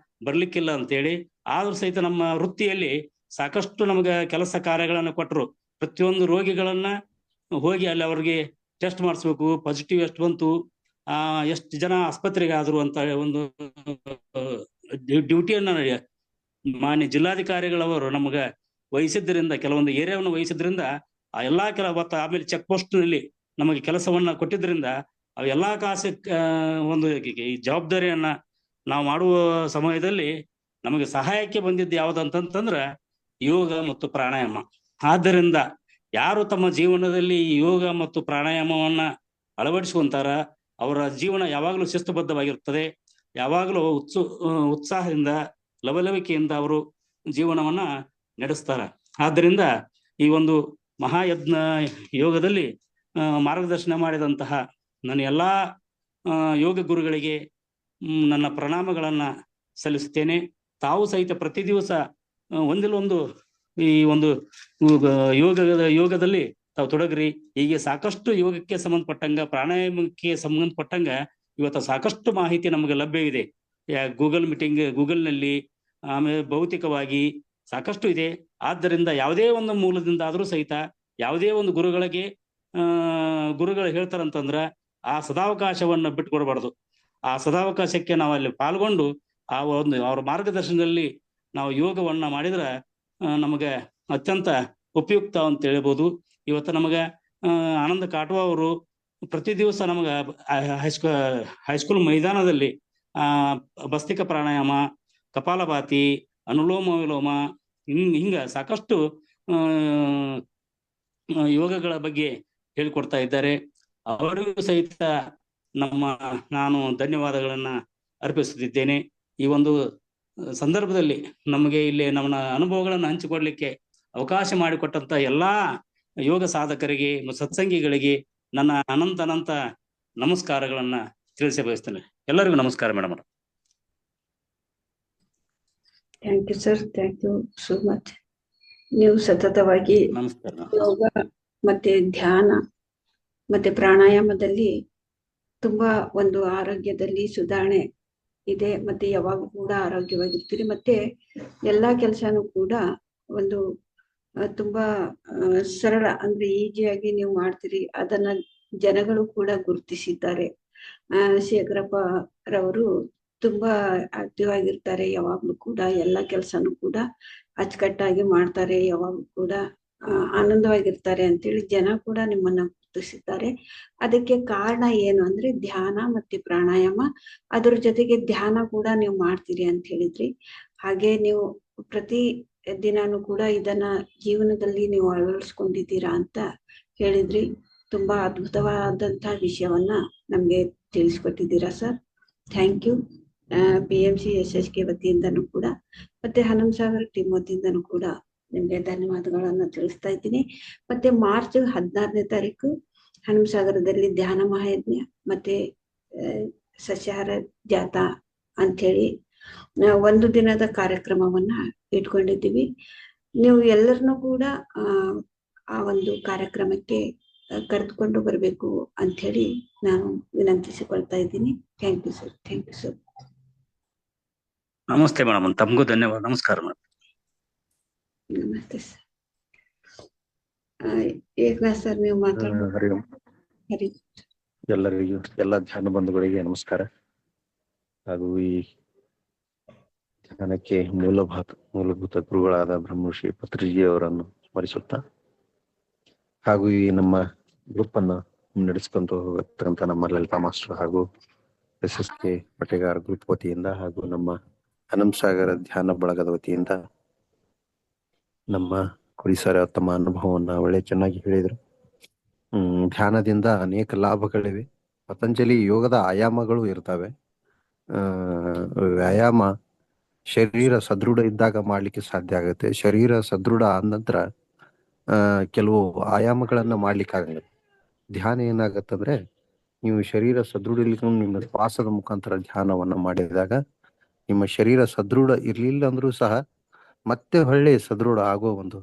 ಬರ್ಲಿಕ್ಕಿಲ್ಲ ಅಂತೇಳಿ. ಆದ್ರೂ ಸಹಿತ ನಮ್ಮ ವೃತ್ತಿಯಲ್ಲಿ ಸಾಕಷ್ಟು ನಮ್ಗೆ ಕೆಲಸ ಕಾರ್ಯಗಳನ್ನು ಕೊಟ್ಟರು. ಪ್ರತಿಯೊಂದು ರೋಗಿಗಳನ್ನ ಹೋಗಿ ಅಲ್ಲಿ ಅವ್ರಿಗೆ ಟೆಸ್ಟ್ ಮಾಡಿಸ್ಬೇಕು, ಪಾಸಿಟಿವ್ ಎಷ್ಟು ಬಂತು, ಎಷ್ಟು ಜನ ಆಸ್ಪತ್ರೆಗೆ ಆದ್ರು ಅಂತ ಒಂದು ಡ್ಯೂಟಿಯನ್ನ ಮಾನ್ಯ ಜಿಲ್ಲಾಧಿಕಾರಿಗಳವರು ನಮ್ಗೆ ವಹಿಸಿದ್ದರಿಂದ, ಕೆಲವೊಂದು ಏರಿಯಾವನ್ನು ವಹಿಸಿದ್ರಿಂದ ಆ ಎಲ್ಲಾ ಆಮೇಲೆ ಚೆಕ್ ಪೋಸ್ಟ್ ನಲ್ಲಿ ನಮಗೆ ಕೆಲಸವನ್ನ ಕೊಟ್ಟಿದ್ರಿಂದ ಅವೆಲ್ಲಾ ಒಂದು ಈ ಜವಾಬ್ದಾರಿಯನ್ನ ನಾವು ಮಾಡುವ ಸಮಯದಲ್ಲಿ ನಮಗೆ ಸಹಾಯಕ್ಕೆ ಬಂದಿದ್ದು ಯಾವ್ದಂತಂದ್ರ ಯೋಗ ಮತ್ತು ಪ್ರಾಣಾಯಾಮ. ಆದ್ದರಿಂದ ಯಾರು ತಮ್ಮ ಜೀವನದಲ್ಲಿ ಯೋಗ ಮತ್ತು ಪ್ರಾಣಾಯಾಮವನ್ನ ಅಳವಡಿಸುವಂತಾರ ಅವರ ಜೀವನ ಯಾವಾಗಲೂ ಶಿಸ್ತುಬದ್ಧವಾಗಿರುತ್ತದೆ. ಯಾವಾಗಲೂ ಉತ್ಸಾಹದಿಂದ ಲವಲವಿಕೆಯಿಂದ ಅವರು ಜೀವನವನ್ನ ನಡೆಸ್ತಾರ. ಆದ್ದರಿಂದ ಈ ಒಂದು ಮಹಾಯಜ್ಞ ಯೋಗದಲ್ಲಿ ಮಾರ್ಗದರ್ಶನ ಮಾಡಿದಂತಹ ನನ್ನ ಎಲ್ಲಾ ಯೋಗ ಗುರುಗಳಿಗೆ ನನ್ನ ಪ್ರಣಾಮಗಳನ್ನ ಸಲ್ಲಿಸುತ್ತೇನೆ. ತಾವು ಸಹಿತ ಪ್ರತಿ ದಿವಸ ಒಂದಿಲ್ಲೊಂದು ಈ ಒಂದು ಯೋಗದಲ್ಲಿ ತಾವು ತೊಡಗ್ರಿ. ಹೀಗೆ ಸಾಕಷ್ಟು ಯೋಗಕ್ಕೆ ಸಂಬಂಧಪಟ್ಟಂಗ, ಪ್ರಾಣಾಯಾಮಕ್ಕೆ ಸಂಬಂಧಪಟ್ಟಂಗ ಇವತ್ತು ಸಾಕಷ್ಟು ಮಾಹಿತಿ ನಮಗೆ ಲಭ್ಯವಿದೆ. ಗೂಗಲ್ನಲ್ಲಿ, ಆಮೇಲೆ ಭೌತಿಕವಾಗಿ ಸಾಕಷ್ಟು ಇದೆ. ಆದ್ದರಿಂದ ಯಾವುದೇ ಒಂದು ಮೂಲದಿಂದ ಆದ್ರೂ ಸಹಿತ ಯಾವುದೇ ಒಂದು ಗುರುಗಳು ಹೇಳ್ತಾರಂತಂದ್ರ ಆ ಸದಾವಕಾಶವನ್ನ ಬಿಟ್ಕೊಡ್ಬಾರ್ದು. ಆ ಸದಾವಕಾಶಕ್ಕೆ ನಾವು ಅಲ್ಲಿ ಪಾಲ್ಗೊಂಡು ಅವ್ರ ಮಾರ್ಗದರ್ಶನದಲ್ಲಿ ನಾವು ಯೋಗವನ್ನ ಮಾಡಿದ್ರ ನಮಗೆ ಅತ್ಯಂತ ಉಪಯುಕ್ತ ಅಂತ ಹೇಳ್ಬೋದು. ಇವತ್ತು ನಮಗೆ ಆನಂದ ಕಾಟ್ವಾ ಅವರು ಪ್ರತಿ ದಿವಸ ನಮಗ ಹೈಸ್ಕೂಲ್ ಮೈದಾನದಲ್ಲಿ ಭಸ್ತ್ರಿಕಾ ಪ್ರಾಣಾಯಾಮ, ಕಪಾಲಭಾತಿ, ಅನುಲೋಮ ವಿಲೋಮ ಹಿಂಗ ಸಾಕಷ್ಟು ಆ ಯೋಗಗಳ ಬಗ್ಗೆ ಹೇಳಿಕೊಡ್ತಾ ಇದ್ದಾರೆ. ಅವರಿಗೂ ಸಹಿತ ನಾನು ಧನ್ಯವಾದಗಳನ್ನ ಅರ್ಪಿಸುತ್ತಿದ್ದೇನೆ. ಈ ಒಂದು ಸಂದರ್ಭದಲ್ಲಿ ನಮಗೆ ಇಲ್ಲಿ ನಮ್ಮ ಅನುಭವಗಳನ್ನು ಹಂಚಿಕೊಡ್ಲಿಕ್ಕೆ ಅವಕಾಶ ಮಾಡಿಕೊಟ್ಟಂತ ಎಲ್ಲಾ ಯೋಗ ಸಾಧಕರಿಗೆ ಸತ್ಸಂಗಿಗಳಿಗೆ ನನ್ನ ಅನಂತ ನಮಸ್ಕಾರಗಳನ್ನ ತಿಳಿಸ ಬಯಸ್ತೇನೆ. ಎಲ್ಲರಿಗೂ ನಮಸ್ಕಾರ madam. Thank you sir, thank you so much. ನೀವು ಸತತವಾಗಿ ಯೋಗ ಮತ್ತೆ ಧ್ಯಾನ ಮತ್ತೆ ಪ್ರಾಣಾಯಾಮದಲ್ಲಿ ತುಂಬಾ ಒಂದು ಆರೋಗ್ಯದಲ್ಲಿ ಸುಧಾರಣೆ ಇದೆ, ಮತ್ತೆ ಯಾವಾಗ ಕೂಡ ಆರೋಗ್ಯವಾಗಿರ್ತೀರಿ, ಮತ್ತೆ ಎಲ್ಲಾ ಕೆಲಸನೂ ಕೂಡ ಒಂದು ತುಂಬಾ ಸರಳ ಅಂದ್ರೆ ಈಸಿಯಾಗಿ ನೀವು ಮಾಡ್ತೀರಿ. ಅದನ್ನ ಜನಗಳು ಕೂಡ ಗುರುತಿಸಿದ್ದಾರೆ. ಶೇಖರಪ್ಪ ರವರು ತುಂಬಾ ಆಕ್ಟಿವ್ ಆಗಿರ್ತಾರೆ, ಯಾವಾಗ್ಲೂ ಕೂಡ ಎಲ್ಲಾ ಕೆಲ್ಸನೂ ಕೂಡ ಅಚ್ಚುಕಟ್ಟಾಗಿ ಮಾಡ್ತಾರೆ, ಯಾವಾಗ್ಲೂ ಕೂಡ ಆನಂದವಾಗಿರ್ತಾರೆ ಅಂತೇಳಿ ಜನ ಕೂಡ ನಿಮ್ಮನ್ನ ಗುರುತಿಸಿದ್ದಾರೆ. ಅದಕ್ಕೆ ಕಾರಣ ಏನು ಅಂದ್ರೆ ಧ್ಯಾನ ಮತ್ತೆ ಪ್ರಾಣಾಯಾಮ, ಅದ್ರ ಜೊತೆಗೆ ಧ್ಯಾನ ಕೂಡ ನೀವು ಮಾಡ್ತೀರಿ ಅಂತ ಹೇಳಿದ್ರಿ. ಹಾಗೆ ನೀವು ಪ್ರತಿ ದಿನಾನು ಕೂಡ ಇದನ್ನ ಜೀವನದಲ್ಲಿ ನೀವು ಅಳವಡಿಸ್ಕೊಂಡಿದ್ದೀರಾ ಅಂತ ಹೇಳಿದ್ರಿ. ತುಂಬಾ ಅದ್ಭುತವಾದಂತಹ ವಿಷಯವನ್ನ ನಮ್ಗೆ ತಿಳಿಸ್ಕೊಟ್ಟಿದ್ದೀರಾ sir. Thank you. PMC SHK ವತಿಯಿಂದನೂ ಕೂಡ ಮತ್ತೆ ಹನುಮಸಾಗರ್ ಟೀಮ್ ವತಿಯಿಂದನೂ ಕೂಡ ನಿಮ್ಗೆ ಧನ್ಯವಾದಗಳನ್ನ ತಿಳಿಸ್ತಾ ಇದ್ದೀನಿ. ಮತ್ತೆ ಮಾರ್ಚ್ 16ನೇ ತಾರೀಕು ಹನುಮಸಾಗರದಲ್ಲಿ ಧ್ಯಾನ ಮಹಾಯಜ್ಞ ಮತ್ತೆ ಸಸ್ಯಾಹಾರ ಜಾಥಾ ಅಂಥೇಳಿ ಒಂದು ದಿನದ ಕಾರ್ಯಕ್ರಮವನ್ನ ಇಟ್ಕೊಂಡಿದ್ದೀವಿ. ನೀವು ಎಲ್ಲರನ್ನೂ ಕೂಡ ಆ ಒಂದು ಕಾರ್ಯಕ್ರಮಕ್ಕೆ ಕರೆದುಕೊಂಡು ಬರಬೇಕು ಅಂತ ಹೇಳಿ ನಾನು ವಿನಂತಿಸಿಕೊಳ್ತಾ ಇದ್ದೀನಿ. Thank you sir. Thank you sir. ನಮಸ್ತೆ ಮೇಡಮ್, ತಮಗೂ ಧನ್ಯವಾದ. ನಮಸ್ಕಾರ ಮೇಡಮ್. ನಮಸ್ತೆ ಸರ್. ಏಕನಾಥ್ ಸರ್ ನೀವು ಮಾತಾಡೋದು. ಎಲ್ಲರಿಗೂ ಎಲ್ಲ ಧ್ಯಾನ ಬಂಧುಗಳಿಗೆ ನಮಸ್ಕಾರ. ಹಾಗೂ ಈ ಧ್ಯಾನಕ್ಕೆ ಮೂಲಭೂತ ಗುರುಗಳಾದ ಬ್ರಹ್ಮರ್ಷಿ ಪತ್ರಿಜಿ ಅವರನ್ನು ಸ್ಮರಿಸುತ್ತಾ, ಹಾಗೂ ಈ ನಮ್ಮ ಗ್ರೂಪ್ ಅನ್ನ ನಡೆಸ್ಕೊಂತ ಹೋಗತಕ್ಕಂತ ನಮ್ಮ ಲಲಿತಾ ಮಾಸ್ಟರ್ ಹಾಗೂ SSK ಪಟೇಗಾರ್ ಗ್ರೂಪ್ ವತಿಯಿಂದ ಹಾಗೂ ನಮ್ಮ ಹನುಮಸಾಗರ ಧ್ಯಾನ ಬಳಗದ ವತಿಯಿಂದ ನಮ್ಮ ಕುರಿಸರ ತಮ್ಮ ಅನುಭವವನ್ನ ಒಳ್ಳೆ ಚೆನ್ನಾಗಿ ಹೇಳಿದ್ರು. ಧ್ಯಾನದಿಂದ ಅನೇಕ ಲಾಭಗಳಿವೆ. ಪತಂಜಲಿ ಯೋಗದ ಆಯಾಮಗಳು ಇರ್ತವೆ. ವ್ಯಾಯಾಮ ಶರೀರ ಸದೃಢ ಇದ್ದಾಗ ಮಾಡ್ಲಿಕ್ಕೆ ಸಾಧ್ಯ ಆಗುತ್ತೆ. ಶರೀರ ಸದೃಢ ಆದ ನಂತರ ಕೆಲವು ಆಯಾಮಗಳನ್ನ ಮಾಡ್ಲಿಕ್ಕೆ ಆಗಲ್ಲ. ಧ್ಯಾನ ಏನಾಗತ್ತಂದ್ರೆ, ನೀವು ಶರೀರ ಸದೃಢ ಇರ್ಲಿಕ್ಕೆ ನಿಮ್ಮ ಶ್ವಾಸದ ಮುಖಾಂತರ ಧ್ಯಾನವನ್ನ ಮಾಡಿದಾಗ ನಿಮ್ಮ ಶರೀರ ಸದೃಢ ಇರ್ಲಿಲ್ಲ ಅಂದ್ರೂ ಸಹ ಮತ್ತೆ ಹೊಳ್ಳಿ ಸದೃಢ ಆಗೋ ಒಂದು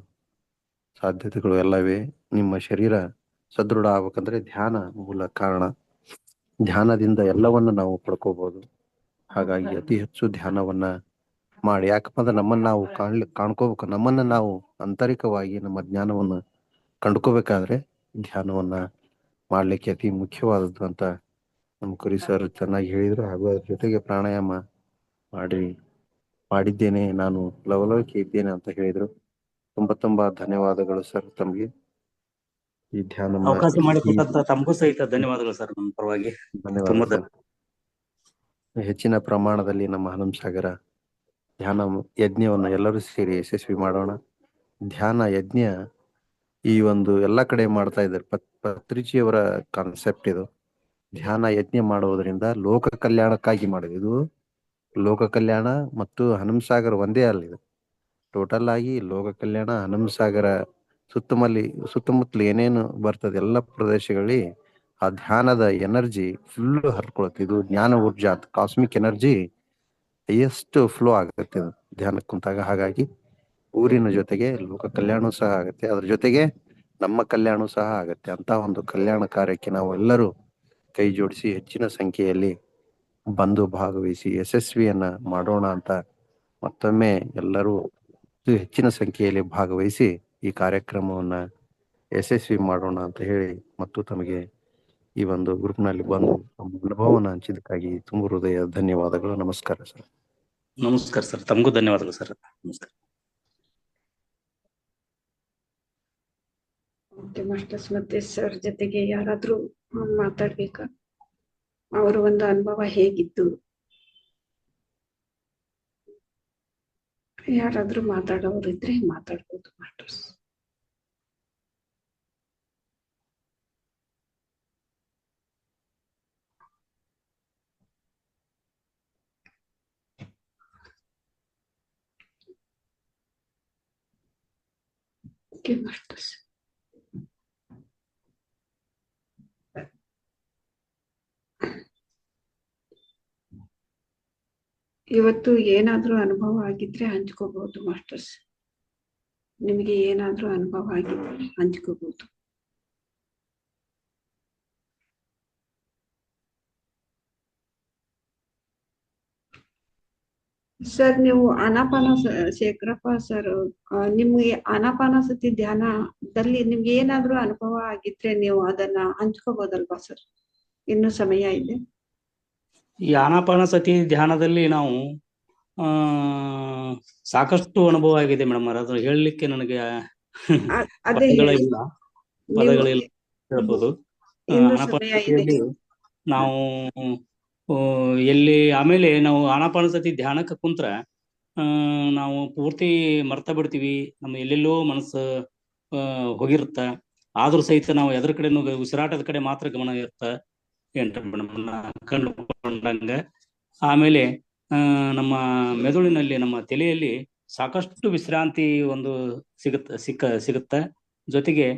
ಸಾಧ್ಯತೆಗಳು ಎಲ್ಲವೇ. ನಿಮ್ಮ ಶರೀರ ಸದೃಢ ಆಗ್ಬೇಕಂದ್ರೆ ಧ್ಯಾನ ಮೂಲ ಕಾರಣ. ಧ್ಯಾನದಿಂದ ಎಲ್ಲವನ್ನ ನಾವು ಪಡ್ಕೋಬಹುದು. ಹಾಗಾಗಿ ಅತಿ ಹೆಚ್ಚು ಧ್ಯಾನವನ್ನ ಮಾಡಿ, ಯಾಕಪ್ಪ ಅಂದ್ರೆ ನಮ್ಮನ್ನ ನಾವು ಕಾಣ್ಕೋಬೇಕು. ನಮ್ಮನ್ನ ನಾವು ಆಂತರಿಕವಾಗಿ ನಮ್ಮ ಜ್ಞಾನವನ್ನ ಕಂಡ್ಕೋಬೇಕಾದ್ರೆ ಧ್ಯಾನವನ್ನ ಮಾಡ್ಲಿಕ್ಕೆ ಅತಿ ಮುಖ್ಯವಾದದ್ದು ಅಂತ ನಮ್ಮ ಕುರಿ ಸರ್ ಚೆನ್ನಾಗಿ ಹೇಳಿದ್ರು. ಹಾಗೂ ಅದ್ರ ಜೊತೆಗೆ ಪ್ರಾಣಾಯಾಮ ಮಾಡಿದ್ದೇನೆ, ನಾನು ಲವಲವಿಕೆ ಇದ್ದೇನೆ ಅಂತ ಹೇಳಿದ್ರು. ತುಂಬಾ ಧನ್ಯವಾದಗಳು ಸರ್ ತಮ್ಗೆ. ಈ ಧ್ಯಾನ ಅವಕಾಶ ಮಾಡಿಕೊಟ್ಟಂತ ತಮಗೂ ಸಹಿತ ಧನ್ಯವಾದಗಳು ಸರ್. ನಮ್ಮ ಪರವಾಗಿ ಧನ್ಯವಾದ. ಹೆಚ್ಚಿನ ಪ್ರಮಾಣದಲ್ಲಿ ನಮ್ಮ ಹನುಮಸಾಗರ ಧ್ಯಾನ ಯಜ್ಞವನ್ನು ಎಲ್ಲರೂ ಸೇರಿ ಯಶಸ್ವಿ ಮಾಡೋಣ. ಧ್ಯಾನ ಯಜ್ಞ ಈ ಒಂದು ಎಲ್ಲ ಕಡೆ ಮಾಡ್ತಾ ಇದ್ದಾರೆ. ಪತ್ರಿಜಿಯವರ ಕಾನ್ಸೆಪ್ಟ್ ಇದು. ಧ್ಯಾನ ಯಜ್ಞ ಮಾಡುವುದರಿಂದ ಲೋಕ ಕಲ್ಯಾಣಕ್ಕಾಗಿ ಮಾಡೋದು. ಇದು ಲೋಕ ಕಲ್ಯಾಣ ಮತ್ತು ಹನುಮಸಾಗರ ಒಂದೇ ಅಲ್ಲ, ಇದು ಟೋಟಲ್ ಆಗಿ ಲೋಕ ಕಲ್ಯಾಣ. ಹನುಮಸಾಗರ ಸುತ್ತಮುತ್ತಲು ಏನೇನು ಬರ್ತದೆ ಎಲ್ಲ ಪ್ರದೇಶಗಳಲ್ಲಿ ಆ ಧ್ಯಾನದ ಎನರ್ಜಿ ಫುಲ್ ಹರ್ಕೊಳತ್ತೆ. ಇದು ಜ್ಞಾನ Urja, cosmic energy highest flow ಆಗುತ್ತೆ ಧ್ಯಾನಕ್ಕೆ ಕುಂತಾಗ. ಹಾಗಾಗಿ ಊರಿನ ಜೊತೆಗೆ ಲೋಕ ಕಲ್ಯಾಣ ಸಹ ಆಗತ್ತೆ, ಅದ್ರ ಜೊತೆಗೆ ನಮ್ಮ ಕಲ್ಯಾಣ ಸಹ ಆಗತ್ತೆ. ಅಂತ ಒಂದು ಕಲ್ಯಾಣ ಕಾರ್ಯಕ್ಕೆ ನಾವು ಎಲ್ಲರೂ ಕೈ ಜೋಡಿಸಿ ಹೆಚ್ಚಿನ ಸಂಖ್ಯೆಯಲ್ಲಿ ಬಂದು ಭಾಗವಹಿಸಿ ಯಶಸ್ವಿಯನ್ನ ಮಾಡೋಣ ಅಂತ ಮತ್ತೊಮ್ಮೆ ಎಲ್ಲರೂ ಹೆಚ್ಚಿನ ಸಂಖ್ಯೆಯಲ್ಲಿ ಭಾಗವಹಿಸಿ ಈ ಕಾರ್ಯಕ್ರಮವನ್ನ ಯಶಸ್ವಿ ಮಾಡೋಣ ಅಂತ ಹೇಳಿ, ಮತ್ತು ತಮಗೆ ಈ ಒಂದು ಗ್ರೂಪ್ ನಲ್ಲಿ ಬಂದು ಅನುಭವನ ಹಂಚಿದಕ್ಕಾಗಿ ತುಂಬ ಹೃದಯ ಧನ್ಯವಾದಗಳು. ನಮಸ್ಕಾರ ಸರ್. ನಮಸ್ಕಾರ ಸರ್, ತಮಗೂ ಧನ್ಯವಾದಗಳು ಸರ್. ನಮಸ್ಕಾರ. ಓಕೆ ಮಾಸ್ಟರ್ಸ್, ಮತ್ತೆ ಸರ್ ಜೊತೆಗೆ ಯಾರಾದ್ರೂ ಮಾತಾಡ್ಬೇಕಾ? ಅವರ ಒಂದು ಅನುಭವ ಹೇಗಿತ್ತು? ಯಾರಾದ್ರೂ ಮಾತಾಡೋರು ಇದ್ರೆ ಮಾತಾಡ್ಬೋದು ಮಾಸ್ಟರ್ಸ್. Okay masters. ಇವತ್ತು ಏನಾದ್ರೂ ಅನುಭವ ಆಗಿದ್ರೆ ಹಂಚ್ಕೋಬಹುದು ಮಾಸ್ಟರ್ಸ್. ನಿಮಗೆ ಏನಾದ್ರೂ ಅನುಭವ ಆಗಿದ್ರೆ ಹಂಚ್ಕೋಬಹುದು. ಸರ್ ನೀವು ಶೇಖರಪ್ಪ ಸರ್, ನಿಮ್ಗೆ ಆನಾಪಾನಸತಿ ಧ್ಯಾನದಲ್ಲಿ ನಿಮ್ಗೆ ಏನಾದ್ರೂ ಅನುಭವ ಆಗಿದ್ರೆ ನೀವು ಅದನ್ನ ಹಂಚ್ಕೋಬಹುದಲ್ವಾ ಸರ್? ಇನ್ನು ಸಮಯ ಇದೆ. ಈ ಆನಾಪಾನಸತಿ ಧ್ಯಾನದಲ್ಲಿ ನಾವು ಸಾಕಷ್ಟು ಅನುಭವ ಆಗಿದೆ ಮೇಡಮ್. ಅದು ಹೇಳಲಿಕ್ಕೆ ನನಗೆ ಅದೇ ಪದಗಳಿಲ್ಲ ಪದಗಳಿಲ್ಲ ಹೇಳ್ಬೋದು. ಇನ್ನು ಸಮಯ ಇದೆ. ಆನಾಪಾನಸತಿಯಲ್ಲಿ ನಾವು ಎಲ್ಲಿ ಆಮೇಲೆ ನಾವು ಆನಾಪಾನಸತಿ ಧ್ಯಾನಕ್ಕೆ ಕುಂತ್ರ ನಾವು ಪೂರ್ತಿ ಮರ್ತ ಬಿಡ್ತೀವಿ. ನಮ್ಮ ಎಲ್ಲೆಲ್ಲೋ ಮನಸ್ಸು ಹೋಗಿರುತ್ತ. ಆದ್ರೂ ಸಹಿತ ನಾವು ಎದ್ರ ಕಡೆನೂ ಉಸಿರಾಟದ ಕಡೆ ಮಾತ್ರ ಗಮನ ಇರುತ್ತ ಏನ್ರಿ ಮೇಡಮ್ ಕಂಡುಕೊಂಡಂಗ. ಆಮೇಲೆ ನಮ್ಮ ಮೆದುಳಿನಲ್ಲಿ ನಮ್ಮ ತಲೆಯಲ್ಲಿ ಸಾಕಷ್ಟು ವಿಶ್ರಾಂತಿ ಒಂದು ಸಿಗುತ್ತ. ಜೊತೆಗೆ